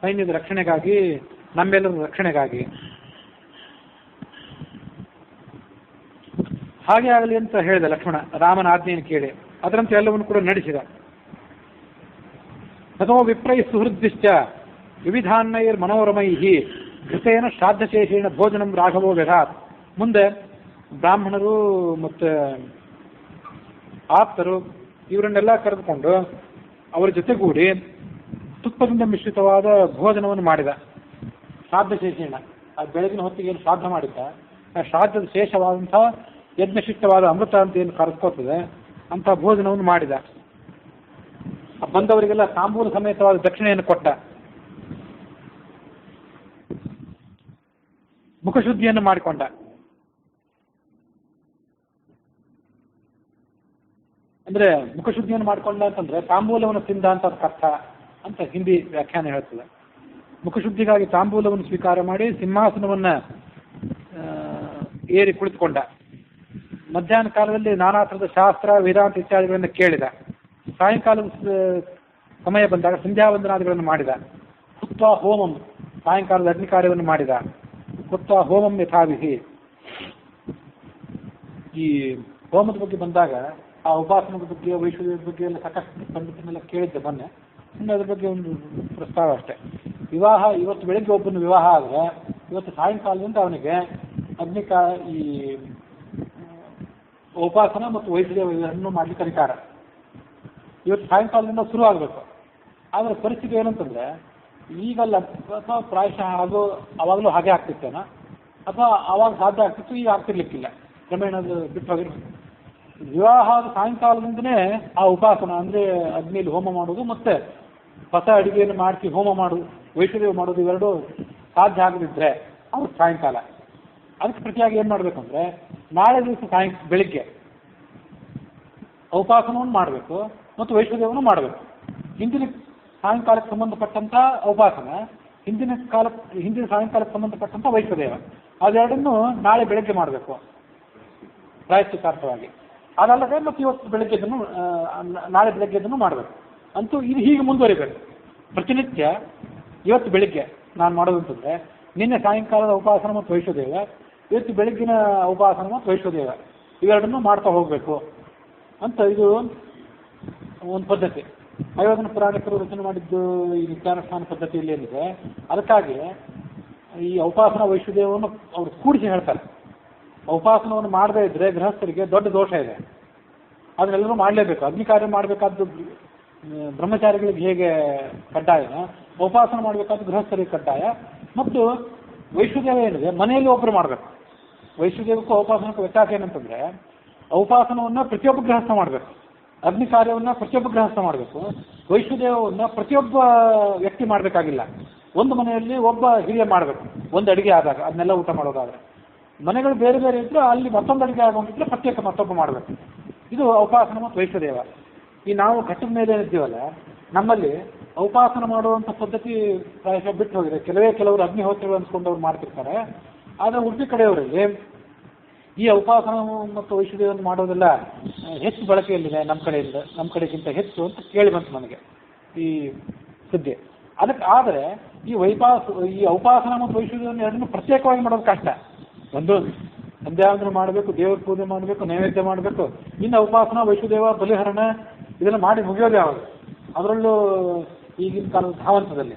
ಸೈನ್ಯದ ರಕ್ಷಣೆಗಾಗಿ, ನಮ್ಮೆಲ್ಲರ ರಕ್ಷಣೆಗಾಗಿ. ಹಾಗೆ ಆಗಲಿ ಅಂತ ಹೇಳಿದ ಲಕ್ಷ್ಮಣ, ರಾಮನ ಆಜ್ಞೆಯನ್ನು ಕೇಳಿ ಅದರಂತೆ ಎಲ್ಲವನ್ನು ಕೂಡ ನಡೆಸಿದ. ತಥೋ ವಿಪ್ರೈ ಸುಹೃದ್ದಿಶ್ಚ ವಿವಿಧಾನ್ನೈರ್ ಮನೋರಮೈ ಘೃತೇನ ಶ್ರಾದ್ದಶೇಷೇಣ ಭೋಜನಂ ರಾಘವೋ ವ್ಯಧಾತ್. ಮುಂದೆ ಬ್ರಾಹ್ಮಣರು ಮತ್ತು ಆಪ್ತರು ಇವರನ್ನೆಲ್ಲ ಕರೆದುಕೊಂಡು ಅವರ ಜೊತೆಗೂಡಿ ತುಪ್ಪದಿಂದ ಮಿಶ್ರಿತವಾದ ಭೋಜನವನ್ನು ಮಾಡಿದ. ಶ್ರಾದ್ದಶೇಷೇಣ, ಅದು ಬೆಳಗಿನ ಹೊತ್ತಿಗೆ ಏನು ಶ್ರಾದ್ದ ಮಾಡಿದ್ದ, ಆ ಶ್ರಾದ್ದದ ಶೇಷವಾದಂಥ ಯಜ್ಞಶಿಷ್ಟವಾದ ಅಮೃತ ಅಂತ ಏನು ಕರೆದುಕೊಳ್ತದೆ ಅಂಥ ಭೋಜನವನ್ನು ಮಾಡಿದ. ಬಂದವರಿಗೆಲ್ಲ ತಾಂಬೂಲ ಸಮೇತವಾದ ದಕ್ಷಿಣೆಯನ್ನು ಕೊಟ್ಟ. ಮುಖಶುದ್ಧಿಯನ್ನು ಮಾಡಿಕೊಂಡ. ಅಂದ್ರೆ ಮುಖಶುದ್ಧಿಯನ್ನು ಮಾಡಿಕೊಂಡ ಅಂತಂದ್ರೆ ತಾಂಬೂಲವನ್ನು ತಿಂದ ಅಂತ ಅರ್ಥ ಅಂತ ಹಿಂದಿ ವ್ಯಾಖ್ಯಾನ ಹೇಳ್ತದೆ. ಮುಖಶುದ್ಧಿಗಾಗಿ ತಾಂಬೂಲವನ್ನು ಸ್ವೀಕಾರ ಮಾಡಿ ಸಿಂಹಾಸನವನ್ನ ಏರಿ ಕುಳಿತುಕೊಂಡ. ಮಧ್ಯಾಹ್ನ ಕಾಲದಲ್ಲಿ ನಾನಾ ಥರದ ಶಾಸ್ತ್ರ ವೇದಾಂತ ಇತ್ಯಾದಿಗಳನ್ನು ಕೇಳಿದ. ಸಾಯಂಕಾಲದ ಸಮಯ ಬಂದಾಗ ಸಂಧ್ಯಾವಂದನಾದಿಗಳನ್ನು ಮಾಡಿದ. ಕೃತ್ವಾ ಹೋಮಂ, ಸಾಯಂಕಾಲದ ಅಗ್ನಿ ಕಾರ್ಯವನ್ನು ಮಾಡಿದ. ಕೃತ್ವಾ ಹೋಮಂ ಯಥಾವಿಧಿ. ಈ ಹೋಮದ ಬಗ್ಗೆ ಬಂದಾಗ ಆ ಉಪಾಸನದ ಬಗ್ಗೆ ವೈಶ್ವದೇವದ ಬಗ್ಗೆ ಎಲ್ಲ ಸಾಕಷ್ಟು ಪಂಡಿತನೆಲ್ಲ ಕೇಳಿದ್ದೆ ಮೊನ್ನೆ. ಇನ್ನು ಅದ್ರ ಬಗ್ಗೆ ಒಂದು ಪ್ರಸ್ತಾವ ಅಷ್ಟೇ. ವಿವಾಹ ಇವತ್ತು ಬೆಳಗ್ಗೆ ಒಬ್ಬನ ವಿವಾಹ ಆದರೆ ಇವತ್ತು ಸಾಯಂಕಾಲದಿಂದ ಅವನಿಗೆ ಈ ಉಪಾಸನ ಮತ್ತು ವೈಶ್ವದೇವ ಇವೆರಡನ್ನೂ ಮಾಡ್ಲಿಕ್ಕೆ ಅಧಿಕಾರ ಇವತ್ತು ಸಾಯಂಕಾಲದಿಂದ ಶುರು ಆಗಬೇಕು. ಆದರೆ ಪರಿಸ್ಥಿತಿ ಏನಂತಂದ್ರೆ ಈಗಲ್ಲ, ಅಥವಾ ಪ್ರಾಯಶಃ ಅದು ಅವಾಗಲೂ ಹಾಗೆ ಆಗ್ತಿತ್ತೇನೋ, ಅಥವಾ ಅವಾಗ ಸಾಧ್ಯ ಆಗ್ತಿತ್ತು, ಈಗ ಆಗ್ತಿರ್ಲಿಕ್ಕಿಲ್ಲ, ಕ್ರಮೇಣ ಅದು ಬಿಟ್ಟು ಹೋಗಿರ್ಬೇಕು. ವಿವಾಹದ ಸಾಯಂಕಾಲದಿಂದನೇ ಆ ಉಪಾಸನ ಅಂದರೆ ಅಗ್ನಿಯಲ್ಲಿ ಹೋಮ ಮಾಡೋದು ಮತ್ತೆ ಹೊಸ ಅಡಿಗೆಯನ್ನು ಮಾಡಿಸಿ ಹೋಮ ಮಾಡೋದು, ವೈಷ್ಣದೇವ ಮಾಡೋದು ಇವೆರಡು ಸಾಧ್ಯ ಆಗದಿದ್ರೆ ಅವ್ರು ಸಾಯಂಕಾಲ. ಅದಕ್ಕೆ ಪ್ರತಿಯಾಗಿ ಏನು ಮಾಡಬೇಕಂದ್ರೆ ನಾಳೆ ದಿವಸ ಬೆಳಿಗ್ಗೆ ಉಪಾಸನವನ್ನು ಮಾಡಬೇಕು ಮತ್ತು ವೈಷ್ಣದೇವನು ಮಾಡಬೇಕು. ಹಿಂದಿನ ಸಾಯಂಕಾಲಕ್ಕೆ ಸಂಬಂಧಪಟ್ಟಂಥ ಉಪಾಸನ, ಹಿಂದಿನ ಸಾಯಂಕಾಲಕ್ಕೆ ಸಂಬಂಧಪಟ್ಟಂಥ ವೈಷ್ಣದೇವ, ಅದೆರಡನ್ನು ನಾಳೆ ಬೆಳಗ್ಗೆ ಮಾಡಬೇಕು ಪ್ರಾಯಶ್ಚಿತ್ತಾರ್ಥವಾಗಿ. ಅದಲ್ಲದೆ ಮತ್ತು ಇವತ್ತು ಬೆಳಗ್ಗೆದನ್ನು ನಾಳೆ ಬೆಳಗ್ಗೆದನ್ನು ಮಾಡಬೇಕು. ಅಂತೂ ಇದು ಹೀಗೆ ಮುಂದುವರಿಬೇಕು ಪ್ರತಿನಿತ್ಯ. ಇವತ್ತು ಬೆಳಿಗ್ಗೆ ನಾನು ಮಾಡೋದಂತಂದರೆ ನಿನ್ನೆ ಸಾಯಂಕಾಲದ ಉಪಾಸನ ಮತ್ತು ವೈಶ್ವದೇವ, ಇವತ್ತು ಬೆಳಗ್ಗಿನ ಉಪಾಸನ ಮತ್ತು ವೈಶ್ವದೇವ ಇವೆರಡನ್ನು ಮಾಡ್ತಾ ಹೋಗಬೇಕು ಅಂತ ಇದು ಒಂದು ಪದ್ಧತಿ. ಅಯೋಧನ ಪುರಾಣಿಕರು ರಚನೆ ಮಾಡಿದ್ದು ಈ ನಿತ್ಯಾನುಷ್ಠಾನ ಪದ್ಧತಿಯಲ್ಲಿ ಏನಿದೆ, ಅದಕ್ಕಾಗಿ ಈ ಉಪಾಸನ ವೈಶ್ವದೇವವನ್ನು ಅವರು ಕೂಡಿಸಿ ಹೇಳ್ತಾರೆ. ಉಪಾಸನವನ್ನು ಮಾಡದೇ ಇದ್ರೆ ಗೃಹಸ್ಥರಿಗೆ ದೊಡ್ಡ ದೋಷ ಇದೆ, ಅದನ್ನೆಲ್ಲರೂ ಮಾಡಲೇಬೇಕು. ಅಗ್ನಿ ಕಾರ್ಯ ಮಾಡಬೇಕಾದ್ದು ಬ್ರಹ್ಮಚಾರಿಗಳಿಗೆ ಹೇಗೆ ಕಡ್ಡಾಯನೋ, ಉಪಾಸನ ಮಾಡಬೇಕಾದ್ದು ಗೃಹಸ್ಥರಿಗೆ ಕಡ್ಡಾಯ. ಮತ್ತು ವೈಶ್ವದೇವ ಏನಿದೆ ಮನೆಯಲ್ಲಿ ಒಬ್ಬರು ಮಾಡಬೇಕು. ವೈಶ್ವದೇವಕ್ಕೂ ಉಪಾಸನಕ್ಕೂ ವ್ಯತ್ಯಾಸ ಏನಂತಂದ್ರೆ, ಉಪಾಸನವನ್ನು ಪ್ರತಿಯೊಬ್ಬ ಗೃಹಸ್ಥ ಮಾಡಬೇಕು, ಅಗ್ನಿ ಕಾರ್ಯವನ್ನು ಪ್ರತಿಯೊಬ್ಬ ಗೃಹಸ್ಥ ಮಾಡಬೇಕು. ವೈಶ್ವದೇವವನ್ನು ಪ್ರತಿಯೊಬ್ಬ ವ್ಯಕ್ತಿ ಮಾಡಬೇಕಾಗಿಲ್ಲ. ಒಂದು ಮನೆಯಲ್ಲಿ ಒಬ್ಬ ಹಿರಿಯ ಮಾಡಬೇಕು, ಒಂದು ಅಡಿಗೆ ಆದಾಗ ಅದನ್ನೆಲ್ಲ ಊಟ ಮಾಡೋದಾದ್ರೆ. ಮನೆಗಳು ಬೇರೆ ಬೇರೆ ಇದ್ದರೆ ಅಲ್ಲಿ ಮತ್ತೊಂದು ಅಡಿಗೆ ಆಗೋಂಗಿದ್ರೆ ಪ್ರತ್ಯೇಕ ಮತ್ತೊಬ್ಬ ಮಾಡಬೇಕು. ಇದು ಉಪಾಸನ ಮತ್ತು ವೈಶ್ವದೇವ. ಈ ನಾವು ಘಟ್ಟದ ಮೇಲೆ ಏನಿದ್ದೀವಲ್ಲ, ನಮ್ಮಲ್ಲಿ ಉಪಾಸನ ಮಾಡುವಂಥ ಪದ್ಧತಿ ಪ್ರಾಯಶಃ ಬಿಟ್ಟು ಹೋಗಿದೆ. ಕೆಲವರು ಅಗ್ನಿಹೋತ್ರಗಳು ಅನ್ಸ್ಕೊಂಡವ್ರು ಮಾಡ್ತಿರ್ತಾರೆ. ಆದರೆ ಉಡುಪಿ ಕಡೆಯವರಲ್ಲಿ ಈ ಉಪಾಸನ ಮತ್ತು ವೈಶ್ವದೇವನ್ನು ಮಾಡೋದೆಲ್ಲ ಹೆಚ್ಚು ಬಳಕೆಯಲ್ಲಿದೆ ನಮ್ಮ ಕಡೆಗಿಂತ ಹೆಚ್ಚು ಅಂತ ಕೇಳಿ ಬಂತು ನನಗೆ ಈ ಸುದ್ದಿ. ಅದಕ್ಕೆ ಆದರೆ ಈ ಉಪಾಸನ ಮತ್ತು ವೈಶ್ವದೇವನ್ನು ಎರಡನ್ನೂ ಪ್ರತ್ಯೇಕವಾಗಿ ಮಾಡೋದು ಕಷ್ಟ. ಒಂದು ಸಂಧ್ಯಾವಂದನೆ ಮಾಡಬೇಕು, ದೇವ್ರ ಪೂಜೆ ಮಾಡಬೇಕು, ನೈವೇದ್ಯ ಮಾಡಬೇಕು, ಇನ್ನು ಉಪಾಸನ ವೈಶ್ವದೇವ ಬಲಿಹರಣ ಇದೆಲ್ಲ ಮಾಡಿ ಮುಗಿಯೋದು ಯಾವುದು, ಅದರಲ್ಲೂ ಈಗಿನ ಕಾಲದ ಧಾವಂತದಲ್ಲಿ.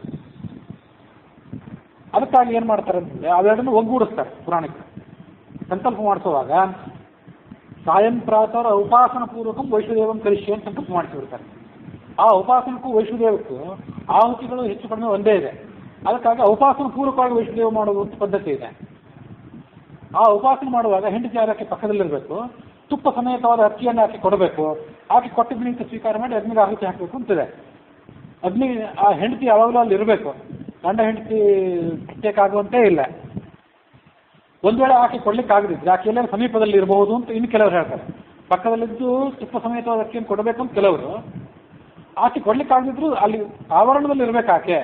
ಅದಕ್ಕಾಗಿ ಏನು ಮಾಡ್ತಾರೆ ಅಂತಂದರೆ ಅವೆರಡನ್ನು ಒಗ್ಗೂಡಿಸ್ತಾರೆ ಪುರಾಣಿಕರು. ಸಂಕಲ್ಪ ಮಾಡಿಸುವಾಗ ಸಾಯಂ ಪ್ರಾತಃ ಉಪಾಸನ ಪೂರ್ವಕಂ ವೈಶ್ವದೇವಂ ಕರಿಷ್ಯ ಅಂತ ಸಂಕಲ್ಪ ಮಾಡಿಸಿಬಿಡ್ತಾರೆ. ಆ ಉಪಾಸನಕ್ಕೂ ವೈಶ್ವದೇವಕ್ಕೂ ಆಹುತಿಗಳು ಹೆಚ್ಚು ಕಡಿಮೆ ಒಂದೇ ಇದೆ. ಅದಕ್ಕಾಗಿ ಉಪಾಸನ ಪೂರ್ವಕವಾಗಿ ವೈಶ್ವದೇವ ಮಾಡುವಂಥ ಪದ್ಧತಿ ಇದೆ. ಆ ಉಪಾಸನೆ ಮಾಡುವಾಗ ಹೆಂಡತಿ ಆರಕ್ಕೆ ಪಕ್ಕದಲ್ಲಿರಬೇಕು, ತುಪ್ಪ ಸಮೇತವಾದ ಅಕ್ಕಿಯನ್ನು ಹಾಕಿ ಕೊಡಬೇಕು. ಹಾಕಿ ಕೊಟ್ಟಿದ್ದ ನಿಂತು ಸ್ವೀಕಾರ ಮಾಡಿ ಅಗ್ನಿಗೆ ಆಹುತಿ ಹಾಕಬೇಕು ಅಂತಿದೆ. ಅಗ್ನಿ ಆ ಹೆಂಡತಿ ಯಾವಾಗಲೂ ಅಲ್ಲಿ ಇರಬೇಕು, ಗಂಡ ಹೆಂಡತಿ ಪ್ರತ್ಯೇಕ ಆಗುವಂತೆ ಇಲ್ಲ. ಒಂದು ವೇಳೆ ಆಕೆ ಕೊಡ್ಲಿಕ್ಕೆ ಆಗದಿದ್ರೆ ಆಕೆ ಎಲ್ಲರೂ ಸಮೀಪದಲ್ಲಿ ಇರಬಹುದು ಅಂತ ಇನ್ನು ಕೆಲವರು ಹೇಳ್ತಾರೆ. ಪಕ್ಕದಲ್ಲಿದ್ದು ತುಪ್ಪ ಸಮೇತವಾದ ಅಕ್ಕಿಯನ್ನು ಕೊಡಬೇಕು ಅಂತ ಕೆಲವರು, ಆಕೆ ಕೊಡ್ಲಿಕ್ಕೆ ಆಗದಿದ್ರು ಅಲ್ಲಿ ಆವರಣದಲ್ಲಿ ಇರಬೇಕು ಆಕೆ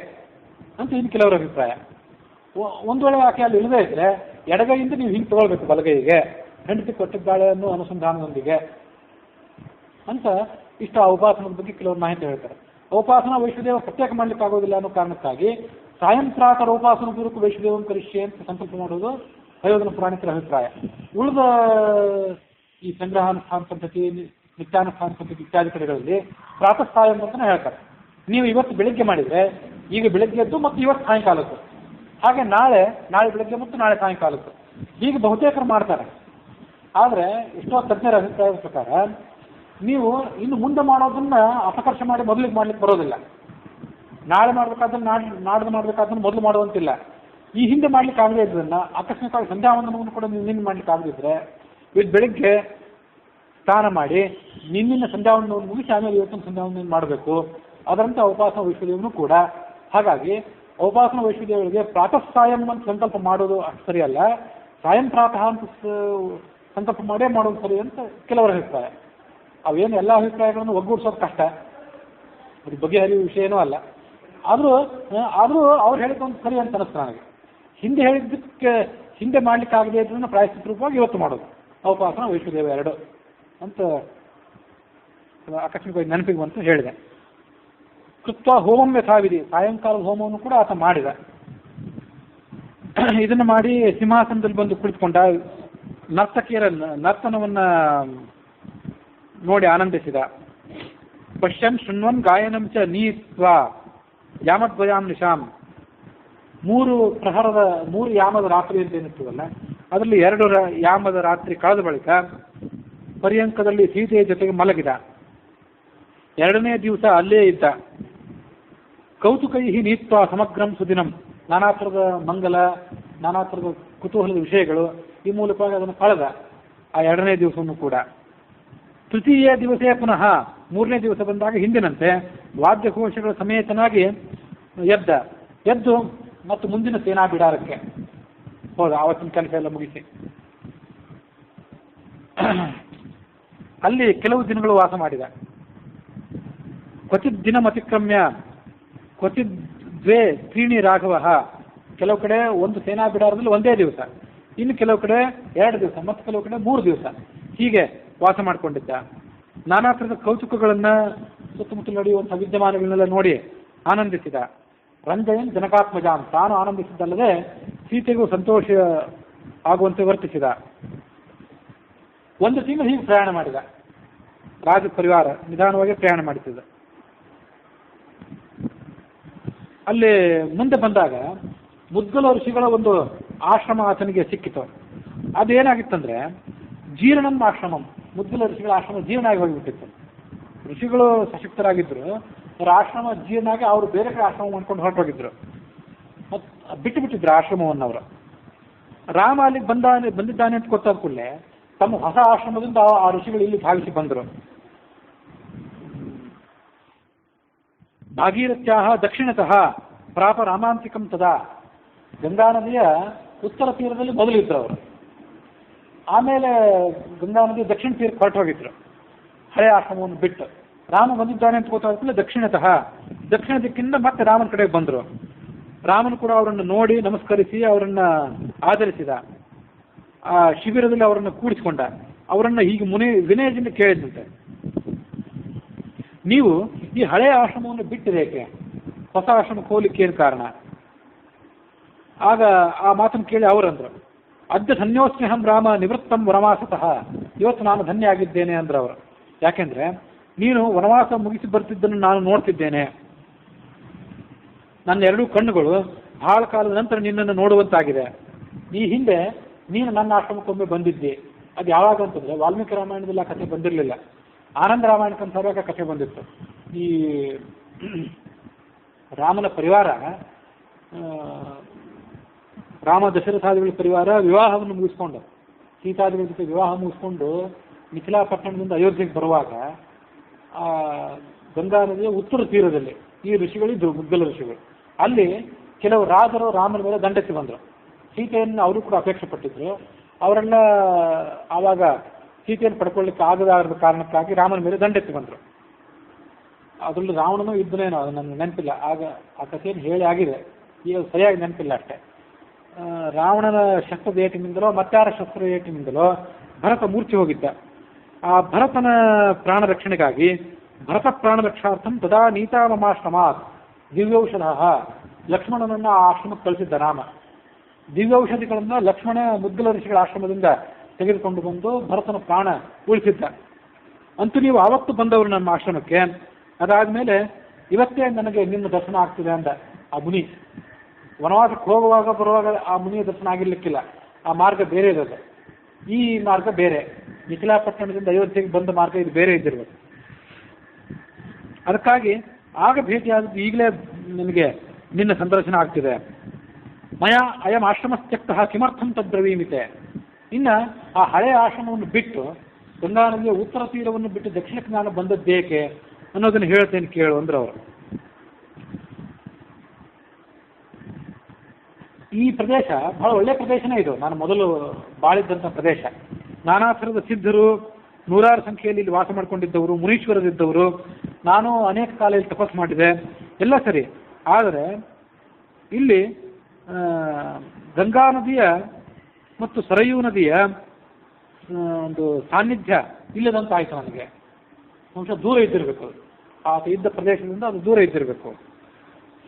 ಅಂತ ಇನ್ನು ಕೆಲವರ ಅಭಿಪ್ರಾಯ. ಒಂದು ವೇಳೆ ಆಕೆ ಅಲ್ಲಿ ಇಲ್ಲದೇ ಇದ್ರೆ ಎಡಗೈಯಿಂದ ನೀವು ಹಿಂಗೆ ತಗೊಳ್ಬೇಕು ಬಲಗೈಗೆ, ಹೆಂಡತಿ ಕೊಟ್ಟಿದ್ದಾಳೆ ಅನ್ನೋ ಅನುಸಂಧಾನದೊಂದಿಗೆ ಅಂತ ಇಷ್ಟ ಆ ಉಪಾಸನದ ಬಗ್ಗೆ ಕೆಲವರು ಮಾಹಿತಿ ಹೇಳ್ತಾರೆ. ಉಪಾಸನ ವೈಶ್ವದೇವ ಪ್ರತ್ಯೇಕ ಮಾಡ್ಲಿಕ್ಕೆ ಆಗೋದಿಲ್ಲ ಅನ್ನೋ ಕಾರಣಕ್ಕಾಗಿ ಸಾಯಂ ಪ್ರಾತಃ ಉಪಾಸನ ಪೂರ್ವಕ ವೈಶ್ವದೇವಂ ಕರಿಷ್ಯೆ ಅಂತ ಸಂಕಲ್ಪ ಮಾಡೋದು ಅಯೋಧನ ಪುರಾಣಿಕರ ಅಭಿಪ್ರಾಯ. ಉಳಿದ ಈ ಸಂಗ್ರಹಾನುಷ್ಠಾನ ಪದ್ಧತಿ, ನಿತ್ಯಾನುಷ್ಠಾನ ಪದ್ಧತಿ ಇತ್ಯಾದಿ ಕಡೆಗಳಲ್ಲಿ ಪ್ರಾತಃ ಸಾಯಂ ಅಂತಲೇ ಹೇಳ್ತಾರೆ. ನೀವು ಇವತ್ತು ಬೆಳಿಗ್ಗೆ ಮಾಡಿದರೆ ಈಗ ಬೆಳಿಗ್ಗೆದ್ದು ಮತ್ತು ಇವತ್ತು ಸಾಯಂಕಾಲದ್ದು, ಹಾಗೆ ನಾಳೆ ಬೆಳಿಗ್ಗೆ ಮತ್ತು ನಾಳೆ ಸಾಯಂಕಾಲದ್ದು, ಹೀಗೆ ಬಹುತೇಕರು ಮಾಡ್ತಾರೆ. ಆದರೆ ಎಷ್ಟೋ ತಜ್ಞರ ಅಭಿಪ್ರಾಯದ ಪ್ರಕಾರ ನೀವು ಇನ್ನು ಮುಂದೆ ಮಾಡೋದನ್ನ ಅಪಕರ್ಷ ಮಾಡಿ ಮೊದಲಿಗೆ ಮಾಡ್ಲಿಕ್ಕೆ ಬರೋದಿಲ್ಲ. ನಾಳೆ ಮಾಡಬೇಕಾದ್ರೆ ನಾಡ್ದು ಮಾಡಬೇಕಾದ್ರೆ ಮೊದಲು ಮಾಡುವಂತಿಲ್ಲ. ಈ ಹಿಂದೆ ಮಾಡ್ಲಿಕ್ಕೆ ಆಗದೇ ಇದ್ದದನ್ನ ಆಕಸ್ಮಿಕವಾಗಿ ಸಂಧ್ಯಾವಂದನವನ್ನು ಕೂಡ ನಿನ್ನೆ ಮಾಡ್ಲಿಕ್ಕೆ ಆಗದಿದ್ರೆ ಇವತ್ತು ಬೆಳಿಗ್ಗೆ ಸ್ನಾನ ಮಾಡಿ ನಿನ್ನಿನ ಸಂಧ್ಯಾವಂದನವನ್ನು ಮುಗಿಸಿ ಆಮೇಲೆ ಇವತ್ತಿನ ಸಂಧ್ಯಾವಂದನ ಮಾಡಬೇಕು. ಅದರಂತೆ ಉಪಾಸನಾ ವೈಶ್ವದೇವನು ಕೂಡ. ಹಾಗಾಗಿ ಉಪಾಸನಾ ವೈಶ್ವದೇವರಿಗೆ ಪ್ರಾತಃ ಸಾಯಂ ಅಂತ ಸಂಕಲ್ಪ ಮಾಡೋದು ಅಷ್ಟು ಸರಿಯಲ್ಲ, ಸಾಯಂ ಪ್ರಾತಃ ಅಂತ ಸಂಕಲ್ಪ ಮಾಡೇ ಮಾಡೋದು ಸರಿ ಅಂತ ಕೆಲವರ ಅಭಿಪ್ರಾಯ. ಅವೇನು ಎಲ್ಲ ಅಭಿಪ್ರಾಯಗಳನ್ನು ಒಗ್ಗೂಡಿಸೋದು ಕಷ್ಟ, ಅದು ಬಗೆಹರಿಯುವ ವಿಷಯನೂ ಅಲ್ಲ. ಆದರೂ ಅವ್ರು ಹೇಳಿದ್ದೊಂದು ಸರಿ ಅಂತ ಅನಿಸ್ತು ನನಗೆ. ಹಿಂದೆ ಹೇಳಿದ್ದಕ್ಕೆ ಹಿಂದೆ ಮಾಡ್ಲಿಕ್ಕೆ ಆಗದೆ ಇದ್ರೂ ಪ್ರಾಯಶ್ಚಿತ್ತ ರೂಪವಾಗಿ ಇವತ್ತು ಮಾಡೋದು ಉಪಾಸನಾ ವೈಶ್ವದೇವ ಎರಡು ಅಂತ ಆಕಸ್ಮಿಕವಾಗಿ ನೆನಪಿಗೆ ಬಂತು ಹೇಳಿದೆ. ಕೃತ್ವ ಹೋಮಂ ಯಥಾವಿಧಿ, ಸಾಯಂಕಾಲದ ಹೋಮವನ್ನು ಕೂಡ ಆತ ಮಾಡಿದ. ಇದನ್ನು ಮಾಡಿ ಸಿಂಹಾಸನದಲ್ಲಿ ಬಂದು ಕುಳಿತುಕೊಂಡ. ನರ್ತಕಿಯರ ನರ್ತನವನ್ನ ನೋಡಿ ಆನಂದಿಸಿದ. ಪಶ್ಯನ್ ಶೃಣ್ವನ್ ಗಾಯನಂ ಚ ನೀತ್ವ ಯಾಮದ್ವಯಾಂ ನಿಶಾಂ. 3 ಯಾಮದ ರಾತ್ರಿ ಅಂತ ಏನಿರ್ತದಲ್ಲ, ಅದರಲ್ಲಿ 2 ಯಾಮದ ರಾತ್ರಿ ಕಳೆದ ಬಳಿಕ ಪರ್ಯಂಕದಲ್ಲಿ ಸೀತೆಯ ಜೊತೆಗೆ ಮಲಗಿದ. 2ನೇ ದಿವಸ ಅಲ್ಲೇ ಇದ್ದ. ಕೌತುಕೈ ನೀತ್ವ ಸಮಗ್ರಂ ಸುದಿನಂ. ನಾನಾ ಥರದ ಮಂಗಲ, ನಾನಾ ಥರದ ಕುತೂಹಲದ ವಿಷಯಗಳು ಈ ಮೂಲಕವಾಗಿ ಅದನ್ನು ಕಳೆದ ಆ 2ನೇ ದಿವಸವನ್ನು ಕೂಡ. ತೃತೀಯ ದಿವಸೇ ಪುನಃ 3ನೇ ದಿವಸ ಬಂದಾಗ ಹಿಂದಿನಂತೆ ವಾದ್ಯಘೋಷಗಳ ಸಮೇತನಾಗಿ ಎದ್ದು ಮತ್ತು ಮುಂದಿನ ಸೇನಾ ಬಿಡಾರಕ್ಕೆ ಹೋದ. ಆವತ್ತಿನ ಕೆಲಸ ಎಲ್ಲ ಮುಗಿಸಿ ಅಲ್ಲಿ ಕೆಲವು ದಿನಗಳು ವಾಸ ಮಾಡಿದ. ಕ್ವಚಿತ್ ದಿನ ಅತಿಕ್ರಮ್ಯ ಕ್ವಚಿತ್ 2-3 ರಾಘವ. ಕೆಲವು ಕಡೆ ಒಂದು ಸೇನಾ ಬಿಡಾರದಲ್ಲಿ ಒಂದೇ ದಿವಸ, ಇನ್ನು ಕೆಲವು ಕಡೆ 2 ದಿವಸ, ಮತ್ತು ಕೆಲವು ಕಡೆ 3 ದಿವಸ ಹೀಗೆ ವಾಸ ಮಾಡಿಕೊಂಡಿದ್ದ. ನಾನಾ ಥರದ ಕೌತುಕಗಳನ್ನ ಸುತ್ತಮುತ್ತಲು ನಡೆಯುವಂಥ ವಿದ್ಯಮಾನಗಳನ್ನೆಲ್ಲ ನೋಡಿ ಆನಂದಿಸಿದ. ರಂಜಯನ್ ಜನಕಾತ್ಮಜಾನ್, ತಾನು ಆನಂದಿಸಿದ್ದಲ್ಲದೆ ಸೀತೆಗೂ ಸಂತೋಷ ಆಗುವಂತೆ ವರ್ತಿಸಿದ. 1 ತಿಂಗಳು ಹೀಗೆ ಪ್ರಯಾಣ ಮಾಡಿದ. ರಾಜ ಪರಿವಾರ ನಿಧಾನವಾಗಿ ಪ್ರಯಾಣ ಮಾಡುತ್ತಿದ್ದ. ಅಲ್ಲಿ ಮುಂದೆ ಬಂದಾಗ ಮುದ್ಗಲ ಋಷಿಗಳ ಒಂದು ಆಶ್ರಮ ಆತನಿಗೆ ಸಿಕ್ಕಿತು. ಅದೇನಾಗಿತ್ತಂದ್ರೆ ಜೀರ್ಣಂ ಆಶ್ರಮಂ. ಮುದ್ಗಲ ಋಷಿಗಳ ಆಶ್ರಮ ಜೀರ್ಣ ಆಗಿ ಹೋಗಿಬಿಟ್ಟಿತ್ತು. ಋಷಿಗಳು ಸಶಕ್ತರಾಗಿದ್ದರು, ಅವರ ಆಶ್ರಮ ಜೀರ್ಣ ಆಗಿ ಅವರು ಬೇರೆ ಕಡೆ ಆಶ್ರಮ ಮಾಡ್ಕೊಂಡು ಹೊರಟೋಗಿದ್ರು, ಬಿಟ್ಟು ಬಿಟ್ಟಿದ್ರು ಆಶ್ರಮವನ್ನು ಅವರು. ರಾಮ ಅಲ್ಲಿಗೆ ಬಂದಿದ್ದಾನೆ ಅಂತ ಗೊತ್ತಾದ ಕೂಡಲೇ ತಮ್ಮ ಹೊಸ ಆಶ್ರಮದಿಂದ ಆ ಋಷಿಗಳು ಇಲ್ಲಿ ಭಾಗಿಸಿ ಬಂದರು. ಭಾಗೀರಥ್ಯಾಹ ದಕ್ಷಿಣತಃ ಪ್ರಾಪ ರಾಮಾಂತಿಕಂ ತದಾ. ಗಂಗಾ ನದಿಯ ಉತ್ತರ ತೀರದಲ್ಲಿ ಮೊದಲಿದ್ರು ಅವರು. ಆಮೇಲೆ ಗಂಗಾ ನದಿ ದಕ್ಷಿಣ ತೀರಕ್ಕೆ ಹೊರಟು ಹೋಗಿದ್ರು ಹಳೆಯ ಆಶ್ರಮವನ್ನು ಬಿಟ್ಟು. ರಾಮ ಬಂದಿದ್ದಾನೆ ಅಂತ ಗೊತ್ತಾಗ್ತಿಲ್ಲ ದಕ್ಷಿಣ ದಿಕ್ಕಿನಿಂದ ಮತ್ತೆ ರಾಮನ ಕಡೆಗೆ ಬಂದರು. ರಾಮನು ಕೂಡ ಅವರನ್ನು ನೋಡಿ ನಮಸ್ಕರಿಸಿ ಅವರನ್ನ ಆಧರಿಸಿದ. ಆ ಶಿಬಿರದಲ್ಲಿ ಅವರನ್ನು ಕೂಡಿಸಿಕೊಂಡ. ಅವರನ್ನ ಹೀಗೆ ವಿನಯದಿಂದ ಕೇಳಿದಂತೆ, ನೀವು ಈ ಹಳೆಯ ಆಶ್ರಮವನ್ನು ಬಿಟ್ಟಿರೇಕೆ, ಹೊಸ ಆಶ್ರಮಕ್ಕೆ ಹೋಗ್ಲಿಕ್ಕೆ ಏನು ಕಾರಣ? ಆಗ ಆ ಮಾತನ್ನು ಕೇಳಿ ಅವರಂದ್ರು, ಅದ್ಯ ಧನ್ಯೋಸ್ಮ್ಯಹಂ ರಾಮ ನಿವೃತ್ತಂ ವನವಾಸತಃ. ಇವತ್ತು ನಾನು ಧನ್ಯ ಆಗಿದ್ದೇನೆ ಅಂದ್ರು ಅವರು. ಯಾಕೆಂದ್ರೆ ನೀನು ವನವಾಸ ಮುಗಿಸಿ ಬರ್ತಿದ್ದನ್ನು ನಾನು ನೋಡ್ತಿದ್ದೇನೆ. ನನ್ನ 2 ಕಣ್ಣುಗಳು ಬಹಳ ಕಾಲದ ನಂತರ ನಿನ್ನನ್ನು ನೋಡುವಂತಾಗಿದೆ. ಈ ಹಿಂದೆ ನೀನು ನನ್ನ ಆಶ್ರಮಕ್ಕೊಮ್ಮೆ ಬಂದಿದ್ದೆ. ಅದು ಯಾವಾಗ ಅಂತಂದ್ರೆ ವಾಲ್ಮೀಕಿ ರಾಮಾಯಣದಲ್ಲಿ ಆ ಕಥೆ ಬಂದಿರಲಿಲ್ಲ, ಆನಂದ ರಾಮಾಯಣಕ್ಕಂತ ಕಥೆ ಬಂದಿತ್ತು. ಈ ರಾಮನ ಪರಿವಾರ, ರಾಮ ದಶರಥಾದಿಗಳ ಪರಿವಾರ ವಿವಾಹವನ್ನು ಮುಗಿಸ್ಕೊಂಡು, ಸೀತಾದಿಗಳ ಜೊತೆ ವಿವಾಹ ಮುಗಿಸ್ಕೊಂಡು ಮಿಥಿಲಾಪಟ್ಟಣದಿಂದ ಅಯೋಧ್ಯೆಗೆ ಬರುವಾಗ ಆ ಗಂಗಾ ನದಿಯ ಉತ್ತರ ತೀರದಲ್ಲಿ ಈ ಋಷಿಗಳಿದ್ರು, ಮುದ್ಗಲ ಋಷಿಗಳು. ಅಲ್ಲಿ ಕೆಲವು ರಾಜರು ರಾಮನ ಮೇಲೆ ದಂಡೆತ್ತಿ ಬಂದರು. ಸೀತೆಯನ್ನು ಅವರು ಕೂಡ ಅಪೇಕ್ಷೆ ಪಟ್ಟಿದ್ರು. ಅವರೆಲ್ಲ ಆವಾಗ ಸೀತೆಯನ್ನು ಪಡ್ಕೊಳ್ಳಿಕ್ಕೆ ಆಗದ ಕಾರಣಕ್ಕಾಗಿ ರಾಮನ ಮೇಲೆ ದಂಡೆತ್ತಿ ಬಂದರು. ಅದರಲ್ಲಿ ರಾವಣನೂ ಇದ್ದನೇನೋ, ಅದು ನನಗೆ ನೆನಪಿಲ್ಲ. ಆಗ ಆ ಕಥೆಯನ್ನು ಹೇಳಿ ಆಗಿದೆ, ಈಗ ಸರಿಯಾಗಿ ನೆನಪಿಲ್ಲ ಅಷ್ಟೇ. ರಾವಣನ ಶಸ್ತ್ರದ ಏಟಿನಿಂದಲೋ ಮತ್ತಾರ ಶಸ್ತ್ರದ ಏಟಿನಿಂದಲೋ ಭರತ ಮೂರ್ಛೆ ಹೋಗಿದ್ದ. ಆ ಭರತನ ಪ್ರಾಣ ರಕ್ಷಣೆಗಾಗಿ ಭರತ ಪ್ರಾಣ ರಕ್ಷಾರ್ಥಂ ತದಾ ನೀತಾಮಮಾಶ್ರಮಾತ್ ದಿವ್ಯೌಷಧ. ಲಕ್ಷ್ಮಣನನ್ನ ಆ ಆಶ್ರಮಕ್ಕೆ ಕಳಿಸಿದ್ದ ರಾಮ. ದಿವ್ಯೌಷಧಿಗಳನ್ನ ಲಕ್ಷ್ಮಣ ಮುದ್ಗಲ ಋಷಿಗಳ ಆಶ್ರಮದಿಂದ ತೆಗೆದುಕೊಂಡು ಬಂದು ಭರತನ ಪ್ರಾಣ ಉಳಿಸಿದ್ದ. ಅಂತೂ ನೀವು ಆವತ್ತು ಬಂದವರು ನಮ್ಮ ಆಶ್ರಮಕ್ಕೆ, ಅದಾದಮೇಲೆ ಇವತ್ತೇ ನನಗೆ ನಿಮ್ಮ ದರ್ಶನ ಆಗ್ತಿದೆ ಅಂದ ಆ ಮುನಿ. ವನವಾಸಕ್ಕೆ ಹೋಗುವಾಗ ಬರುವಾಗ ಆ ಮುನಿಯ ದರ್ಶನ ಆಗಿರ್ಲಿಕ್ಕಿಲ್ಲ, ಆ ಮಾರ್ಗ ಬೇರೆ ಇರೋದು, ಈ ಮಾರ್ಗ ಬೇರೆ. ಮಿಥಿಲಾಪಟ್ಟಣದಿಂದ ಅಯೋಧ್ಯೆಗೆ ಬಂದ ಮಾರ್ಗ ಇದು ಬೇರೆ ಇದ್ದಿರ್ಬೇಕು. ಅದಕ್ಕಾಗಿ ಆಗ ಭೇಟಿಯಾದದ್ದು ಈಗಲೇ ನನಗೆ ನಿನ್ನ ಸಂದರ್ಶನ ಆಗ್ತಿದೆ. ಮಯ ಅಯಂ ಆಶ್ರಮಸ್ತ್ಯಕ್ತಃ ಕಿಮರ್ಥಂ ತದ್ಬ್ರವೀಮಿತೆ. ಇನ್ನು ಆ ಹಳೆಯ ಆಶ್ರಮವನ್ನು ಬಿಟ್ಟು ಗಂಗಾ ನದಿಯ ಉತ್ತರ ತೀರವನ್ನು ಬಿಟ್ಟು ದಕ್ಷಿಣಕ್ಕೆ ನಾನು ಬಂದದ್ದೇಕೆ ಅನ್ನೋದನ್ನು ಹೇಳ್ತೇನೆ ಕೇಳು ಅಂದ್ರೆ ಅವರು. ಈ ಪ್ರದೇಶ ಬಹಳ ಒಳ್ಳೆಯ ಪ್ರದೇಶನೇ ಇದು. ನಾನು ಮೊದಲು ಬಾಳಿದ್ದಂಥ ಪ್ರದೇಶ. ನಾನಾ ಥರದ ಸಿದ್ಧರು ನೂರಾರು ಸಂಖ್ಯೆಯಲ್ಲಿ ಇಲ್ಲಿ ವಾಸ ಮಾಡ್ಕೊಂಡಿದ್ದವರು, ಮುನೀಶ್ವರರಿದ್ದವರು. ನಾನು ಅನೇಕ ಕಾಲ ಇಲ್ಲಿ ತಪಸ್ಸು ಮಾಡಿದೆ, ಎಲ್ಲ ಸರಿ. ಆದರೆ ಇಲ್ಲಿ ಗಂಗಾ ನದಿಯ ಮತ್ತು ಸರಯೂ ನದಿಯ ಒಂದು ಸಾನ್ನಿಧ್ಯ ಇಲ್ಲದಂತಾಯಿತು ನನಗೆ. ಬಹುಶಃ ದೂರ ಇದ್ದಿರಬೇಕು, ಆತ ಇದ್ದ ಪ್ರದೇಶದಿಂದ ಅದು ದೂರ ಇದ್ದಿರಬೇಕು.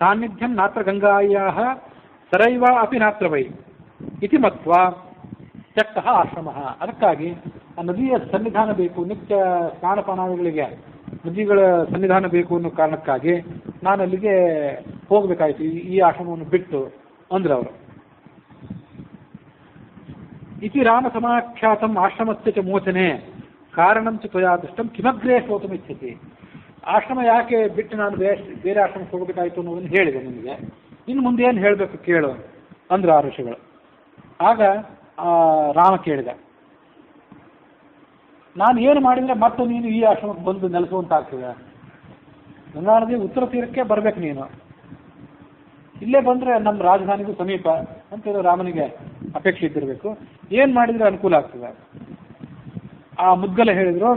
ಸಾನ್ನಿಧ್ಯಂ ನಾತ್ರ ಗಂಗಾಯಾಹ ಸರೈವ ಅಪಿ ನಾತ್ರ ವೈ ಇತಿ ಮತ್ವಾ ತ್ಯಕ್ತಃ ಆಶ್ರಮ. ಅದಕ್ಕಾಗಿ ಆ ನದಿಯ ಸನ್ನಿಧಾನ ಬೇಕು, ನಿತ್ಯ ಸ್ನಾನಪಾನಾದಿಗಳಿಗೆ ನದಿಗಳ ಸನ್ನಿಧಾನ ಬೇಕು ಅನ್ನೋ ಕಾರಣಕ್ಕಾಗಿ ನಾನು ಅಲ್ಲಿಗೆ ಹೋಗಬೇಕಾಯಿತು, ಈ ಆಶ್ರಮವನ್ನು ಬಿಟ್ಟು ಅಂದ್ರೆ ಅವರು. ಇತಿ ರಾಮ ಸಮಾಖ್ಯಾತಂ ಆಶ್ರಮಸ್ಯ ಚ ಮೋಚನೆ ಕಾರಣಂ ಚ ತ್ವಯಾ ದೃಷ್ಟಂ ಕಿಮಗ್ರೇ ಶ್ರೋತುಮಿಚ್ಛತಿ. ಆಶ್ರಮ ಯಾಕೆ ಬಿಟ್ಟು ನಾನು ಬೇರೆ ಆಶ್ರಮಕ್ಕೆ ಹೋಗಬೇಕಾಯಿತು ಅನ್ನೋದನ್ನು ಹೇಳಿದೆ ನಿಮಗೆ. ಇನ್ನು ಮುಂದೆ ಏನು ಹೇಳಬೇಕು ಕೇಳು ಅಂದ್ರೆ ಆ ಋಷಿಗಳು. ಆಗ ರಾಮ ಕೇಳಿದ, ನಾನು ಏನು ಮಾಡಿದರೆ ಮತ್ತೆ ನೀನು ಈ ಆಶ್ರಮಕ್ಕೆ ಬಂದು ನೆಲೆಸುವಂತಾಗ್ತದೆ? ಗಂಗಾ ನದಿ ಉತ್ತರ ತೀರಕ್ಕೆ ಬರ್ಬೇಕು ನೀನು, ಇಲ್ಲೇ ಬಂದರೆ ನಮ್ಮ ರಾಜಧಾನಿಗೂ ಸಮೀಪ ಅಂತ ರಾಮನಿಗೆ ಅಪೇಕ್ಷೆ ಇದ್ದಿರಬೇಕು. ಏನು ಮಾಡಿದರೆ ಅನುಕೂಲ ಆಗ್ತದೆ? ಆ ಮುದ್ಗಲ ಹೇಳಿದ್ರು,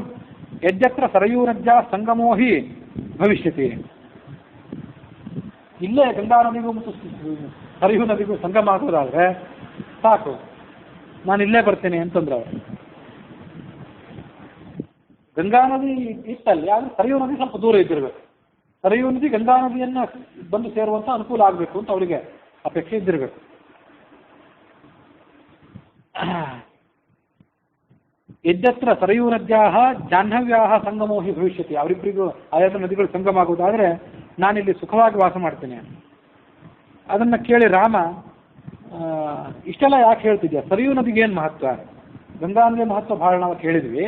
ಯಜ್ಜತ್ರ ಸರಯೂ ನದ್ಯಾ ಸಂಗಮೋಹಿ ಭವಿಷ್ಯತಿ. ಇಲ್ಲೇ ಗಂಗಾ ನದಿಗೂ ಮತ್ತು ಸರಯೂ ನದಿಗೂ ಸಂಗಮ ಆಗೋದಾದ್ರೆ ಸಾಕು, ನಾನು ಇಲ್ಲೇ ಬರ್ತೇನೆ ಅಂತಂದ್ರೆ ಅವರು. ಗಂಗಾ ನದಿ ಇತ್ತಲ್ಲಿ, ಆದರೆ ಸರಯೂ ನದಿ ಸ್ವಲ್ಪ ದೂರ ಇದ್ದಿರಬೇಕು. ಸರಯೂ ನದಿ ಗಂಗಾ ನದಿಯನ್ನು ಬಂದು ಸೇರುವಂತ ಅನುಕೂಲ ಆಗಬೇಕು ಅಂತ ಅವರಿಗೆ ಅಪೇಕ್ಷೆ ಇದ್ದಿರಬೇಕು. ಯಜ್ಜತ್ರ ಸರಯೂ ನದ್ಯಾ ಜಾಹ್ನವ್ಯಾ ಸಂಗಮೋಹಿ ಭವಿಷ್ಯತಿ. ಅವರಿಬ್ಬರಿಗೂ ಆಯಾದ ನದಿಗಳು ಸಂಗಮ ಆಗುವುದಾದರೆ ನಾನಿಲ್ಲಿ ಸುಖವಾಗಿ ವಾಸ ಮಾಡ್ತೇನೆ. ಅದನ್ನು ಕೇಳಿ ರಾಮ, ಇಷ್ಟೆಲ್ಲ ಯಾಕೆ ಹೇಳ್ತಿದ್ಯಾ? ಸರಯೂ ನದಿಗೆ ಏನು ಮಹತ್ವ? ಗಂಗಾ ನದಿಯ ಮಹತ್ವ ಬಹಳ ನಾವು ಕೇಳಿದ್ವಿ,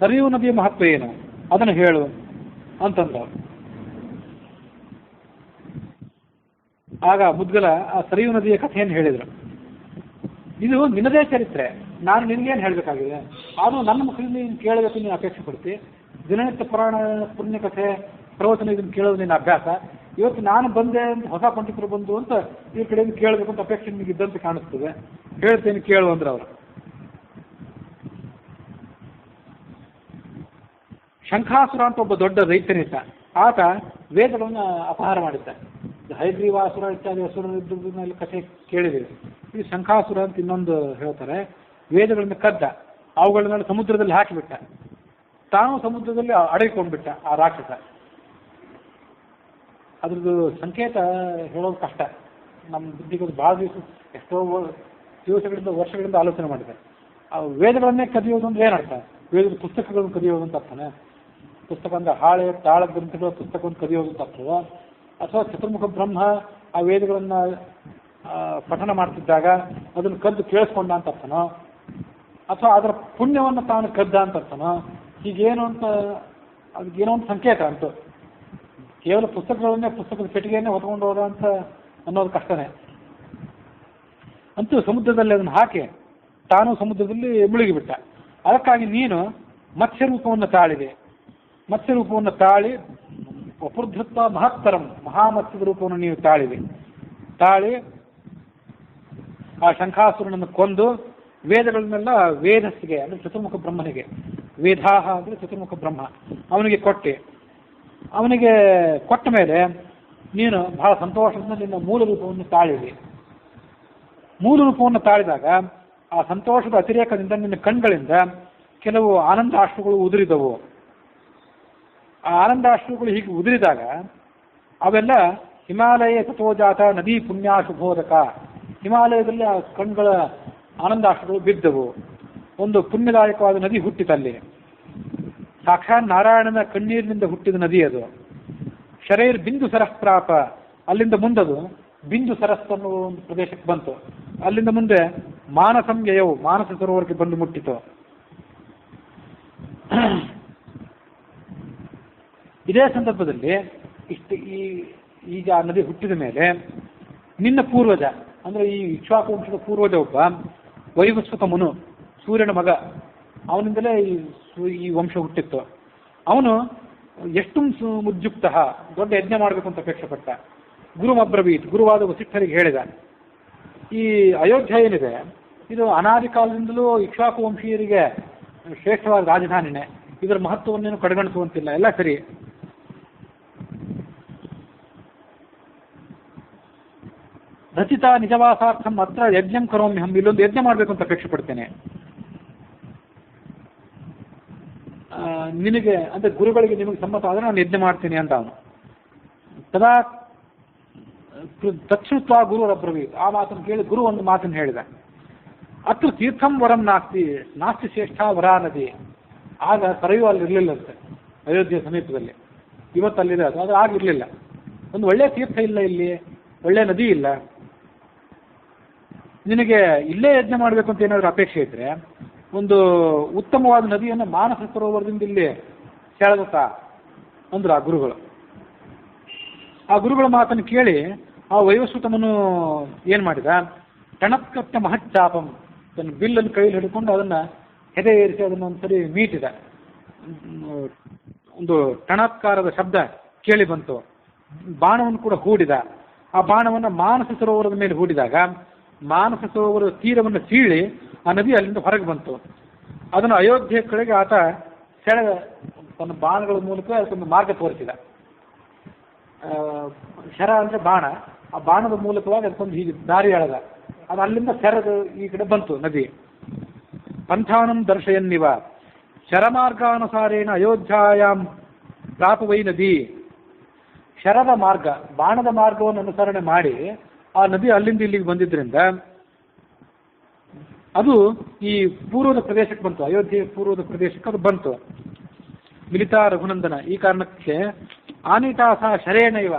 ಸರಯೂ ನದಿಯ ಮಹತ್ವ ಏನು ಅದನ್ನು ಹೇಳು ಅಂತಂದ. ಆಗ ಮುದ್ಗಲ ಆ ಸರಯೂ ನದಿಯ ಕಥೆಯನ್ನು ಹೇಳಿದರು. ಇದು ನಿನ್ನದೇ ಚರಿತ್ರೆ, ನಾನು ನಿನಗೇನು ಹೇಳಬೇಕಾಗಿದೆ? ಆದರೂ ನನ್ನ ಮುಖದಿಂದ ನೀನು ಕೇಳಬೇಕು ನೀನು ಅಪೇಕ್ಷೆ ಪಡ್ತಿ. ದಿನನಿತ್ಯ ಪುರಾಣ ಪುಣ್ಯ ಕಥೆ ಪ್ರವಚನ ಇದನ್ನು ಕೇಳೋದು ನಿನ್ನ ಅಭ್ಯಾಸ. ಇವತ್ತು ನಾನು ಬಂದೆ ಅಂತ ಹೊಸ ಪಂಡಿತರು ಬಂದು ಅಂತ ಈ ಕಡೆಯಿಂದ ಕೇಳಬೇಕು ಅಂತ ಅಪೇಕ್ಷೆ ನಿಮಗೆ ಇದ್ದಂತೆ ಕಾಣಿಸ್ತದೆ. ಹೇಳ್ತೇನೆ ಕೇಳು ಅಂದ್ರೆ ಅವರು. ಶಂಖಾಸುರ ಅಂತ ಒಬ್ಬ ದೊಡ್ಡ ರೈತನಿದ್ದ. ಆತ ವೇದಗಳನ್ನು ಅಪಹಾರ ಮಾಡಿದ್ದ. ಹಯಗ್ರೀವಾಸುರ ಇತ್ಯಾದಿ ಅಸುರರಿದ್ದ ಕಥೆ ಕೇಳಿದ್ದೇವೆ. ಈ ಶಂಖಾಸುರ ಅಂತ ಇನ್ನೊಂದು ಹೇಳ್ತಾರೆ. ವೇದಗಳನ್ನು ಕದ್ದ, ಅವುಗಳನ್ನೆಲ್ಲ ಸಮುದ್ರದಲ್ಲಿ ಹಾಕಿಬಿಟ್ಟ, ತಾನು ಸಮುದ್ರದಲ್ಲಿ ಅಡಗಿಕೊಂಡ್ಬಿಟ್ಟ ಆ ರಾಕ್ಷಸ. ಅದ್ರದ್ದು ಸಂಕೇತ ಹೇಳೋದು ಕಷ್ಟ. ನಮ್ಮ ಬುದ್ಧಿಗೆ ಭಾಳ ಎಷ್ಟೋ ದಿವಸಗಳಿಂದ ವರ್ಷಗಳಿಂದ ಆಲೋಚನೆ ಮಾಡಿದೆ. ಆ ವೇದಗಳನ್ನೇ ಕದಿಯೋದು ಅಂದ್ರೆ ಏನರ್ಥ? ವೇದದ ಪುಸ್ತಕಗಳನ್ನು ಕದಿಯೋದು ಅಂತ ಅರ್ಥನೇ? ಪುಸ್ತಕ ಅಂದ್ರೆ ಹಾಳೆ ತಾಳ ಗ್ರಂಥಗಳ ಪುಸ್ತಕವನ್ನು ಕದಿಯೋದು ಅಂತ ಅರ್ಥವ? ಅಥವಾ ಚತುರ್ಮುಖ ಬ್ರಹ್ಮ ಆ ವೇದಗಳನ್ನು ಪಠನ ಮಾಡ್ತಿದ್ದಾಗ ಅದನ್ನು ಕದ್ದು ಕೇಳಿಸ್ಕೊಂಡ ಅಂತ ಅರ್ಥನೋ? ಅಥವಾ ಅದರ ಪುಣ್ಯವನ್ನು ತಾನು ಕದ್ದ ಅಂತ ಅರ್ಥನೋ? ಹೀಗೇನು ಅಂತ ಅದಕ್ಕೇನೋ ಒಂದು ಸಂಕೇತ ಅಂತು. ಕೇವಲ ಪುಸ್ತಕಗಳನ್ನೇ ಪುಸ್ತಕದ ಪೆಟ್ಟಿಗೆಯನ್ನೇ ಹೊತ್ಕೊಂಡು ಹೋದ ಅಂತ ಅನ್ನೋದು ಕಷ್ಟನೇ. ಅಂತೂ ಸಮುದ್ರದಲ್ಲಿ ಅದನ್ನು ಹಾಕಿ ತಾನು ಸಮುದ್ರದಲ್ಲಿ ಮುಳುಗಿಬಿಟ್ಟ. ಅದಕ್ಕಾಗಿ ನೀನು ಮತ್ಸ್ಯರೂಪವನ್ನು ತಾಳಿದೆ. ಮತ್ಸ್ಯರೂಪವನ್ನು ತಾಳಿ ಅಪೃಧತ್ವ ಮಹತ್ತರಂ ಮಹಾಮತ್ಸ್ಯದ ರೂಪವನ್ನು ನೀವು ತಾಳಿ ಆ ಶಂಖಾಸುರನನ್ನು ಕೊಂದು ವೇದಗಳನ್ನೆಲ್ಲ ವೇದಸ್ಸಿಗೆ ಅಂದರೆ ಚತುರ್ಮುಖ ಬ್ರಹ್ಮನಿಗೆ, ವೇದಾಹ ಅಂದರೆ ಚತುರ್ಮುಖ ಬ್ರಹ್ಮ, ಅವನಿಗೆ ಕೊಟ್ಟೆ. ಅವನಿಗೆ ಕೊಟ್ಟ ಮೇಲೆ ನೀನು ಬಹಳ ಸಂತೋಷದಿಂದ ನಿನ್ನ ಮೂಲ ರೂಪವನ್ನು ತಾಳಿದೆ. ಮೂಲ ರೂಪವನ್ನು ತಾಳಿದಾಗ ಆ ಸಂತೋಷದ ಅತಿರೇಕದಿಂದ ನಿನ್ನ ಕಣ್ಗಳಿಂದ ಕೆಲವು ಆನಂದಾಶ್ರುಗಳು ಉದುರಿದವು. ಆ ಆನಂದಾಶ್ರುಗಳು ಹೀಗೆ ಉದುರಿದಾಗ ಅವೆಲ್ಲ ಹಿಮಾಲಯ ತಥೋಜಾತ ನದಿ ಪುಣ್ಯಾಶುಭೋದಕ, ಹಿಮಾಲಯದಲ್ಲಿ ಆ ಕಣ್ಗಳ ಆನಂದಾಶ್ರುಗಳು ಬಿದ್ದವು. ಒಂದು ಪುಣ್ಯದಾಯಕವಾದ ನದಿ ಹುಟ್ಟಿತಲ್ಲಿ. ಸಾಕ್ಷಾತ್ ನಾರಾಯಣನ ಕಣ್ಣೀರಿನಿಂದ ಹುಟ್ಟಿದ ನದಿ ಅದು. ಶರೈರ್ ಬಿಂದು ಸರಸ್ಪ್ರಾಪ, ಅಲ್ಲಿಂದ ಮುಂದದು ಬಿಂದು ಸರಸ್ ಅನ್ನೋ ಒಂದು ಪ್ರದೇಶಕ್ಕೆ ಬಂತು. ಅಲ್ಲಿಂದ ಮುಂದೆ ಮಾನಸಂ ಯಯವು, ಮಾನಸ ಸರೋವರಕ್ಕೆ ಬಂದು ಮುಟ್ಟಿತು. ಇದೇ ಸಂದರ್ಭದಲ್ಲಿ ಈಗ ಆ ನದಿ ಹುಟ್ಟಿದ ಮೇಲೆ ನಿನ್ನ ಪೂರ್ವಜ ಅಂದ್ರೆ ಈ ಇಕ್ಷ್ವಾಕು ವಂಶದ ಪೂರ್ವಜ ಒಬ್ಬ ವೈವಸ್ವತ ಮುನು, ಸೂರ್ಯನ ಮಗ, ಅವನಿಂದಲೇ ಈ ವಂಶ ಹುಟ್ಟಿತ್ತು. ಅವನು ಎಷ್ಟು ಮುಜ್ಜುಕ್ತ, ದೊಡ್ಡ ಯಜ್ಞ ಮಾಡಬೇಕು ಅಂತ ಅಪೇಕ್ಷೆ ಪಟ್ಟ. ಗುರುಮಬ್ರವೀತ್, ಗುರುವಾದ ವಸಿಷ್ಠರಿಗೆ ಹೇಳಿದ, ಈ ಅಯೋಧ್ಯ ಏನಿದೆ ಇದು ಅನಾದಿ ಕಾಲದಿಂದಲೂ ಇಕ್ಷ್ವಾಕು ವಂಶೀಯರಿಗೆ ಶ್ರೇಷ್ಠವಾದ ರಾಜಧಾನಿನೇ, ಇದರ ಮಹತ್ವವನ್ನೇನು ಕಡೆಗಣಿಸುವಂತಿಲ್ಲ, ಎಲ್ಲ ಸರಿ. ರಚಿತ ನಿಜವಾಸಾರ್ಥಂ ಅತ್ರ ಯಜ್ಞಂ ಕರೋಮ್ಯಹಂ, ಇಲ್ಲೊಂದು ಯಜ್ಞ ಮಾಡಬೇಕು ಅಂತ ಅಪೇಕ್ಷೆ ಪಡ್ತೇನೆ. ನಿನಗೆ ಅಂದ್ರೆ ಗುರುಗಳಿಗೆ ನಿಮಗೆ ಸಮ್ಮತ ಆದರೆ ನಾನು ಯಜ್ಞ ಮಾಡ್ತೀನಿ ಅಂತ ಅವನು. ತದಾ ತತ್ಸುತ್ವ ಗುರು ಅಬ್ರವೀತ್, ಆ ಮಾತನ್ನು ಕೇಳಿ ಗುರು ಒಂದು ಮಾತನ್ನು ಹೇಳಿದ, ಅತ್ರ ತೀರ್ಥಂ ವರಂ ನಾಸ್ತಿ ನಾಸ್ತಿ ಶ್ರೇಷ್ಠ ವರಾ ನದಿ. ಆಗ ಸರಯು ಅಲ್ಲಿ ಇರಲಿಲ್ಲಂತೆ, ಅಯೋಧ್ಯೆ ಸಮೀಪದಲ್ಲಿ. ಇವತ್ತಲ್ಲಿದೆ ಅದು, ಅದು ಆಗಿರಲಿಲ್ಲ. ಒಂದು ಒಳ್ಳೆಯ ತೀರ್ಥ ಇಲ್ಲ ಇಲ್ಲಿ, ಒಳ್ಳೆಯ ನದಿ ಇಲ್ಲ. ನಿನಗೆ ಇಲ್ಲೇ ಯಜ್ಞ ಮಾಡಬೇಕು ಅಂತ ಏನಾದರೂ ಅಪೇಕ್ಷೆ ಇದ್ರೆ ಒಂದು ಉತ್ತಮವಾದ ನದಿಯನ್ನು ಮಾನಸ ಸರೋವರದಿಂದ ಇಲ್ಲಿ ಸೆಳೆದುತ್ತಾ ಅಂದ್ರು ಆ ಗುರುಗಳು. ಆ ಗುರುಗಳ ಮಾತನ್ನು ಕೇಳಿ ಆ ವೈವಸ್ವತಮನು ಏನು ಮಾಡಿದ, ಟಣತ್ಕಟ್ಟ ಮಹಚ್ಚಾಪಂ, ತನ್ನ ಬಿಲ್ಲನ್ನು ಕೈಯಲ್ಲಿ ಹಿಡ್ಕೊಂಡು ಅದನ್ನು ಹೆದೆ ಏರಿಸಿ ಅದನ್ನು ಒಂದ್ಸರಿ ಮೀಟಿದ. ಒಂದು ಟಣತ್ಕಾರದ ಶಬ್ದ ಕೇಳಿ ಬಂತು. ಬಾಣವನ್ನು ಕೂಡ ಹೂಡಿದ. ಆ ಬಾಣವನ್ನು ಮಾನಸ ಸರೋವರದ ಮೇಲೆ ಹೂಡಿದಾಗ ಮಾನಸ ಸರೋವರದ ತೀರವನ್ನು ಸೀಳಿ ಆ ನದಿ ಅಲ್ಲಿಂದ ಹೊರಗೆ ಬಂತು. ಅದನ್ನು ಅಯೋಧ್ಯೆ ಕಡೆಗೆ ಆತ ಸೆಳೆದ, ತನ್ನ ಬಾಣಗಳ ಮೂಲಕ ಅದಕ್ಕೊಂದು ಮಾರ್ಗ ತೋರಿಸಿದ. ಶರ ಅಂದರೆ ಬಾಣ, ಆ ಬಾಣದ ಮೂಲಕವಾಗಿ ಅದಕ್ಕೊಂದು ಹೀಗೆ ದಾರಿ ಎಳೆದ. ಅದು ಅಲ್ಲಿಂದ ಸೆರೆದು ಈ ಕಡೆ ಬಂತು ನದಿ. ಪಂಥಾನಂ ದರ್ಶಯನ್ನಿವ ಶರಮಾರ್ಗಾನುಸಾರೇಣ ಅಯೋಧ್ಯಾಯಾಂ ಪ್ರಾಪವೈ ನದಿ. ಶರದ ಮಾರ್ಗ, ಬಾಣದ ಮಾರ್ಗವನ್ನು ಅನುಸರಣೆ ಮಾಡಿ ಆ ನದಿ ಅಲ್ಲಿಂದ ಇಲ್ಲಿಗೆ ಬಂದಿದ್ದರಿಂದ ಅದು ಈ ಪೂರ್ವದ ಪ್ರದೇಶಕ್ಕೆ ಬಂತು, ಅಯೋಧ್ಯೆಯ ಪೂರ್ವದ ಪ್ರದೇಶಕ್ಕೆ ಅದು ಬಂತು. ಮಿಲಿತಾ ರಘುನಂದನ, ಈ ಕಾರಣಕ್ಕೆ ಆನಿತಾಸ ಶರೇಣ ಇವ,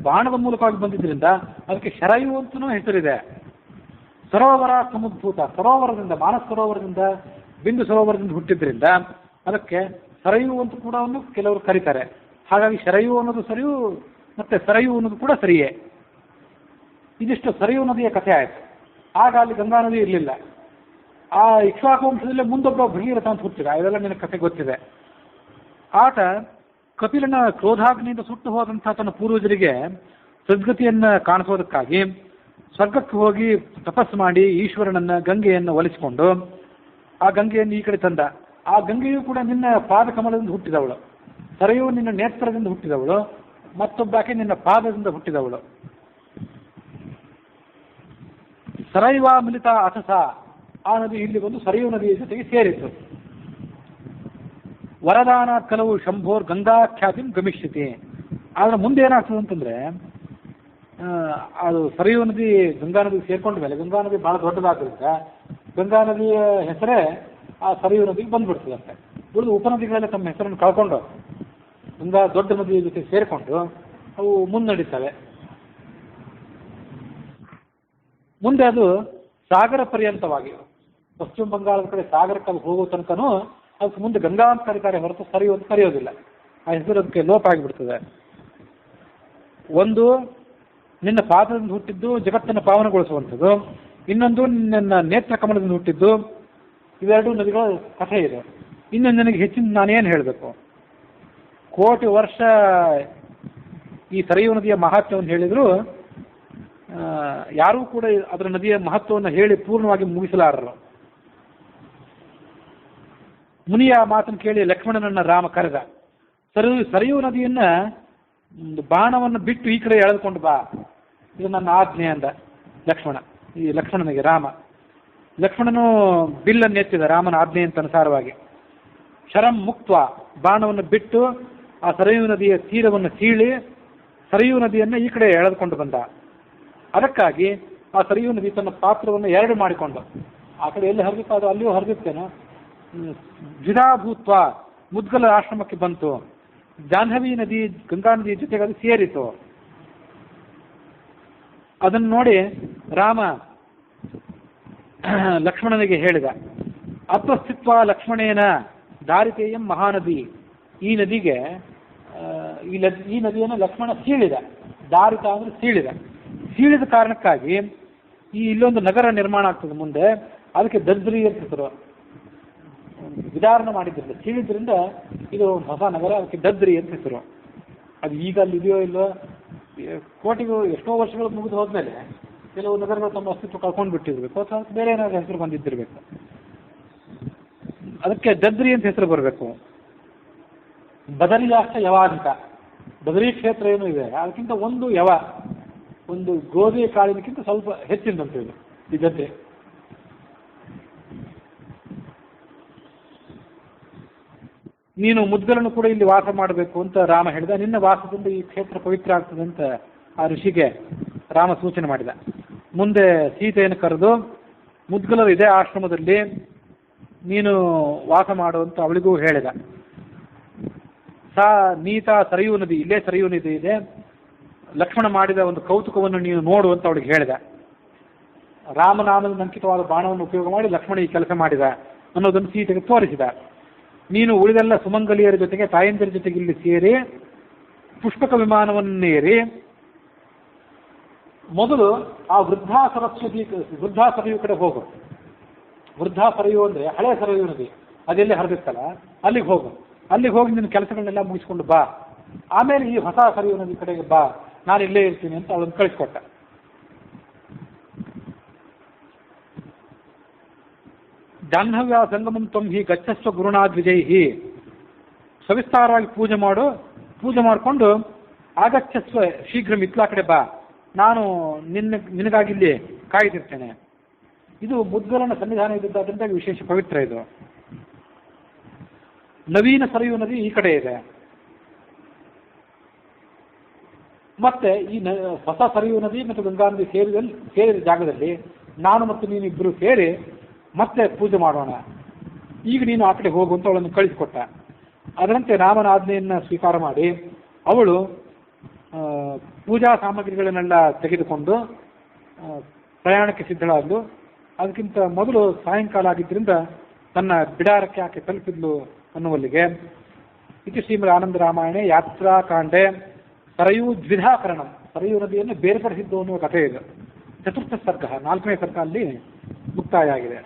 ಬಾಣದ ಮೂಲಕವಾಗಿ ಬಂದಿದ್ದರಿಂದ ಅದಕ್ಕೆ ಶರಯು ಅಂತನೂ ಹೆಸರಿದೆ. ಸರೋವರ ಸಮುದ್ಭೂತ, ಸರೋವರದಿಂದ, ಮಾನಸ ಸರೋವರದಿಂದ, ಬಿಂದು ಸರೋವರದಿಂದ ಹುಟ್ಟಿದ್ರಿಂದ ಅದಕ್ಕೆ ಸರಯು ಅಂತ ಕೂಡ ಕೆಲವರು ಕರೀತಾರೆ. ಹಾಗಾಗಿ ಶರಯು ಅನ್ನೋದು ಸರಿಯು, ಮತ್ತೆ ಸರಯು ಅನ್ನೋದು ಕೂಡ ಸರಿಯೇ. ಇದಿಷ್ಟು ಸರಯು ನದಿಯ ಕಥೆ ಆಯಿತು. ಆಗ ಅಲ್ಲಿ ಗಂಗಾ ನದಿ ಇರಲಿಲ್ಲ. ಆ ಇಕ್ಷ್ವಾಕು ವಂಶದಲ್ಲೇ ಮುಂದೊಬ್ಬ ಭಗೀರಥ ಅಂತ ಹುಟ್ಟಿದ, ಇದೆಲ್ಲ ನಿನಗೆ ಕಥೆ ಗೊತ್ತಿದೆ. ಆತ ಕಪಿಲನ ಕ್ರೋಧಾಗ್ನಿಯಿಂದ ಸುಟ್ಟು ಹೋದಂತಹ ತನ್ನ ಪೂರ್ವಜರಿಗೆ ಸದ್ಗತಿಯನ್ನು ಕಾಣಿಸೋದಕ್ಕಾಗಿ ಸ್ವರ್ಗಕ್ಕೆ ಹೋಗಿ ತಪಸ್ಸು ಮಾಡಿ ಈಶ್ವರನನ್ನ ಗಂಗೆಯನ್ನು ಒಲಿಸಿಕೊಂಡು ಆ ಗಂಗೆಯನ್ನು ಈ ಕಡೆ ತಂದ. ಆ ಗಂಗೆಯು ಕೂಡ ನಿನ್ನ ಪಾದಕಮಲದಿಂದ ಹುಟ್ಟಿದವಳು, ಸರಯು ನಿನ್ನ ನೇತ್ರದಿಂದ ಹುಟ್ಟಿದವಳು, ಮತ್ತೊಬ್ಬಾಕೆ ನಿನ್ನ ಪಾದದಿಂದ ಹುಟ್ಟಿದವಳು. ಸರೈವ ಮಿಲಿತ ಅಸಸ, ಆ ನದಿ ಇಲ್ಲಿ ಬಂದು ಸರಯು ನದಿಯ ಜೊತೆಗೆ ಸೇರಿತ್ತು. ವರದಾನ ಕೆಲವು ಶಂಭೋರ್ ಗಂಗಾಖ್ಯಾತಿಂ ಗಮಿಷ್ಯತಿ. ಆದ್ರೆ ಮುಂದೆ ಏನಾಗ್ತದೆ ಅಂತಂದ್ರೆ, ಅದು ಸರಯು ನದಿ ಗಂಗಾ ನದಿಗೆ ಸೇರ್ಕೊಂಡ ಮೇಲೆ ಗಂಗಾ ನದಿ ಬಹಳ ದೊಡ್ಡದಾದ್ರಿಂದ ಗಂಗಾ ನದಿಯ ಹೆಸರೇ ಆ ಸರಯು ನದಿಗೆ ಬಂದ್ಬಿಡ್ತದಂತೆ. ಉಳಿದು ಉಪನದಿಗಳೆಲ್ಲ ತಮ್ಮ ಹೆಸರನ್ನು ಕಳ್ಕೊಂಡು ಗಂಗಾ ದೊಡ್ಡ ನದಿಯ ಜೊತೆ ಸೇರಿಕೊಂಡು ಅವು ಮುನ್ನಡೀತವೆ. ಮುಂದೆ ಅದು ಸಾಗರ ಪರ್ಯಂತವಾಗಿ ಪಶ್ಚಿಮ ಬಂಗಾಳದ ಕಡೆ ಸಾಗರಕ್ಕೆ ಅದು ಹೋಗೋ ತನಕನೂ ಅದಕ್ಕೆ ಮುಂದೆ ಗಂಗಾ ಅಂತ ಕರೀತಾರೆ ಹೊರತು ಸರಿಯು ಅಂತ ಕರೆಯೋದಿಲ್ಲ. ಆ ಹೆಸರು ಅದಕ್ಕೆ ಲೋಪ ಆಗಿಬಿಡ್ತದೆ. ಒಂದು ನಿನ್ನ ಪಾದದಿಂದ ಹುಟ್ಟಿದ್ದು ಜಗತ್ತನ್ನು ಪಾವನಗೊಳಿಸುವಂಥದ್ದು, ಇನ್ನೊಂದು ನಿನ್ನ ನೇತ್ರ ಕಮಲದಿಂದ ಹುಟ್ಟಿದ್ದು. ಇವೆರಡೂ ನದಿಗಳ ಕಥೆ ಇದೆ. ಇನ್ನು ನನಗೆ ಹೆಚ್ಚಿನ ನಾನೇನು ಹೇಳಬೇಕು? ಕೋಟಿ ವರ್ಷ ಈ ಸರಯು ನದಿಯ ಮಹತ್ವವನ್ನು ಹೇಳಿದ್ರು ಯಾರೂ ಕೂಡ ಅದರ ನದಿಯ ಮಹತ್ವವನ್ನು ಹೇಳಿ ಪೂರ್ಣವಾಗಿ ಮುಗಿಸಲಾರರು. ಮುನಿಯ ಮಾತನ್ನು ಕೇಳಿ ಲಕ್ಷ್ಮಣನನ್ನ ರಾಮ ಕರೆದ. ಸರಯು ನದಿಯನ್ನ ಬಾಣವನ್ನು ಬಿಟ್ಟು ಈ ಕಡೆ ಎಳೆದುಕೊಂಡು ಬಾ, ಇದು ನನ್ನ ಆಜ್ಞೆ ಅಂದ ಲಕ್ಷ್ಮಣ. ಈ ಲಕ್ಷ್ಮಣನಿಗೆ ರಾಮ, ಲಕ್ಷ್ಮಣನು ಬಿಲ್ಲನ್ನು ಎತ್ತಿದ ರಾಮನ ಆಜ್ಞೆ ಅಂತ ಅನುಸಾರವಾಗಿ. ಶರಂ ಮುಕ್ತ, ಬಾಣವನ್ನು ಬಿಟ್ಟು ಆ ಸರಯು ನದಿಯ ತೀರವನ್ನು ಸೀಳಿ ಸರಯು ನದಿಯನ್ನು ಈ ಕಡೆ ಎಳೆದುಕೊಂಡು ಬಂದ. ಅದಕ್ಕಾಗಿ ಆ ಸರಯು ನದಿ ತನ್ನ ಪಾತ್ರವನ್ನು ಎರಡು ಮಾಡಿಕೊಂಡು ಆ ಕಡೆ ಎಲ್ಲಿ ಹರಿದಿತ್ತು ಅದು ಅಲ್ಲಿಯೂ ಹರಿದಿತ್ತೇನೋ. ದ್ವಿಧಾ ಭೂತ್ವ ಮುದ್ಗಲ ಆಶ್ರಮಕ್ಕೆ ಬಂತು. ಜಾಹ್ನವಿ ನದಿ ಗಂಗಾ ನದಿ ಜೊತೆಗೆ ಅದು ಸೇರಿತು. ಅದನ್ನು ನೋಡಿ ರಾಮ ಲಕ್ಷ್ಮಣನಿಗೆ ಹೇಳಿದ, ಅತ್ವಸ್ಥಿತ್ವ ಲಕ್ಷ್ಮಣೇನ ದಾರಿತೇಯಂ ಮಹಾನದಿ. ಈ ನದಿಗೆ ಈ ನದಿಯನ್ನು ಲಕ್ಷ್ಮಣ ಸೀಳಿದ. ದಾರಿತ ಅಂದ್ರೆ ಸೀಳಿದ ಕಾರಣಕ್ಕಾಗಿ ಇಲ್ಲೊಂದು ನಗರ ನಿರ್ಮಾಣ ಆಗ್ತದೆ ಮುಂದೆ. ಅದಕ್ಕೆ ದದ್ರಿ ಅಂತ ಹೆಸರು. ವಿದಾರಣ ಮಾಡಿದ್ರಿಂದ ಸೀಳಿದ್ರಿಂದ ಇದು ಹೊಸ ನಗರ, ಅದಕ್ಕೆ ದದ್ರಿ ಅಂತ ಹೆಸರು. ಅದು ಈಗ ಅಲ್ಲಿ ಇದೆಯೋ ಇಲ್ಲೋ, ಕೋಟಿಗೂ ಎಷ್ಟೋ ವರ್ಷಗಳು ಮುಗಿದು ಹೋದ್ಮೇಲೆ ಕೆಲವು ನಗರಗಳು ತಮ್ಮ ಅಸ್ತಿತ್ವ ಕಳ್ಕೊಂಡು ಬಿಟ್ಟಿರ್ಬೇಕು ಅಥವಾ ಬೇರೆ ಏನಾದ್ರು ಹೆಸರು ಬಂದಿದ್ದಿರ್ಬೇಕು. ಅದಕ್ಕೆ ದದ್ರಿ ಅಂತ ಹೆಸರು ಬರಬೇಕು. ಬದರಿಯಾಷ್ಟ ಯವಾಧಿಕ. ಬದರಿ ಕ್ಷೇತ್ರ ಏನು ಇದೆ ಅದಕ್ಕಿಂತ ಒಂದು ಯವ, ಒಂದು ಗೋಧಿ ಕಾಳಿನಕ್ಕಿಂತ ಸ್ವಲ್ಪ ಹೆಚ್ಚಿನಂತೆ ಇದು ಈ ಗದ್ದೆ. ನೀನು ಮುದ್ಗಲನ್ನು ಕೂಡ ಇಲ್ಲಿ ವಾಸ ಮಾಡಬೇಕು ಅಂತ ರಾಮ ಹೇಳಿದ. ನಿನ್ನ ವಾಸದಿಂದ ಈ ಕ್ಷೇತ್ರ ಪವಿತ್ರ ಆಗ್ತದೆ ಅಂತ ಆ ಋಷಿಗೆ ರಾಮ ಸೂಚನೆ ಮಾಡಿದ. ಮುಂದೆ ಸೀತೆಯನ್ನು ಕರೆದು ಮುದ್ಗಲರು ಇದೇ ಆಶ್ರಮದಲ್ಲಿ ನೀನು ವಾಸ ಮಾಡುವಂತ ಅವಳಿಗೂ ಹೇಳಿದ. ನೀತಾ ಸರಯೂ ನದಿ, ಇಲ್ಲೇ ಸರಯೂ ನದಿ ಇದೆ, ಲಕ್ಷ್ಮಣ ಮಾಡಿದ ಒಂದು ಕೌತುಕವನ್ನು ನೀನು ನೋಡುವಂತ ಅವಳಿಗೆ ಹೇಳಿದ. ರಾಮನಾಮದ ಅಂಕಿತವಾದ ಬಾಣವನ್ನು ಉಪಯೋಗ ಮಾಡಿ ಲಕ್ಷ್ಮಣ ಈ ಕೆಲಸ ಮಾಡಿದ ಅನ್ನೋದನ್ನು ಸೀತೆಗೆ ತೋರಿಸಿದ. ನೀನು ಉಳಿದೆಲ್ಲ ಸುಮಂಗಲಿಯರ ಜೊತೆಗೆ ತಾಯಂದಿರ ಜೊತೆಗೆ ಇಲ್ಲಿ ಸೇರಿ ಪುಷ್ಪಕ ವಿಮಾನವನ್ನೇರಿ ಮೊದಲು ಆ ವೃದ್ಧಾ ಸರಯೂ ಕಡೆ ಹೋಗು. ವೃದ್ಧಾ ಸರಯೂ ಅಂದ್ರೆ ಹಳೆ ಸರಯೂ ನದಿ, ಅದೆಲ್ಲಿ ಹರಿದಿತ್ತಲ್ಲ ಅಲ್ಲಿಗೆ ಹೋಗು. ಅಲ್ಲಿಗೆ ಹೋಗಿ ನಿನ್ನ ಕೆಲಸಗಳನ್ನೆಲ್ಲ ಮುಗಿಸ್ಕೊಂಡು ಬಾ. ಆಮೇಲೆ ಈ ಹೊಸ ಸರಯೂ ನದಿ ಕಡೆಗೆ ಬಾ, ನಾನು ಇಲ್ಲೇ ಇರ್ತೀನಿ ಅಂತ ಅವಳನ್ನು ಕಳಿಸ್ಕೊಟ್ಟ. ಜಾಹ್ನವ್ಯ ಸಂಗಮಂ ತ್ವಂ ಹಿ ಗಚ್ಚಸ್ವ ಗುರುನಾಥ್ ವಿಜಯ್. ಸವಿಸ್ತಾರವಾಗಿ ಪೂಜೆ ಮಾಡಿಕೊಂಡು ಆಗಚ್ಚಸ್ವ ಶೀಘ್ರ ಮಿತ್ಲಾ ಕಡೆ ಬಾ, ನಾನು ನಿನಗಾಗಿ ಇಲ್ಲಿ ಕಾಯ್ದಿರ್ತೇನೆ. ಇದು ಮುದ್ಗಲನ ಸನ್ನಿಧಾನ ಇದ್ದಿದ್ದರಿಂದ ವಿಶೇಷ ಪವಿತ್ರ ಇದು. ನವೀನ ಸರಯೂ ನದಿ ಈ ಕಡೆ ಇದೆ. ಮತ್ತೆ ಈ ಹೊಸ ಸರಯೂ ನದಿ ಮತ್ತು ಗಂಗಾ ನದಿ ಸೇರಿದ ಜಾಗದಲ್ಲಿ ನಾನು ಮತ್ತು ನೀನಿಬ್ಬರು ಸೇರಿ ಮತ್ತೆ ಪೂಜೆ ಮಾಡೋಣ. ಈಗ ನೀನು ಆ ಕಡೆ ಹೋಗುವಂತ ಅವಳನ್ನು ಕಳಿಸಿಕೊಟ್ಟ. ಅದರಂತೆ ರಾಮನ ಆಜ್ಞೆಯನ್ನು ಸ್ವೀಕಾರ ಮಾಡಿ ಅವಳು ಪೂಜಾ ಸಾಮಗ್ರಿಗಳನ್ನೆಲ್ಲ ತೆಗೆದುಕೊಂಡು ಪ್ರಯಾಣಕ್ಕೆ ಸಿದ್ಧಳಾದ್ಲು. ಅದಕ್ಕಿಂತ ಮೊದಲು ಸಾಯಂಕಾಲ ಆಗಿದ್ದರಿಂದ ತನ್ನ ಬಿಡಾರಕ್ಕೆ ಆಕೆ ತಲುಪಿದ್ಲು ಅನ್ನುವಲ್ಲಿಗೆ ಇತಿ ಶ್ರೀಮದ್ ಆನಂದ ರಾಮಾಯಣೆ ಯಾತ್ರಾಕಾಂಡೆ ಸರಯೂ ದ್ವಿಧಾಕರಣ. ಸರಯೂ ನದಿಯನ್ನು ಬೇರ್ಪಡಿಸಿದ್ದು ಅನ್ನುವ ಕಥೆ ಇದು. ಚತುರ್ಥ ಸರ್ಗ, 4ನೇ ಸರ್ಗ ಅಲ್ಲಿ ಮುಕ್ತಾಯ ಆಗಿದೆ.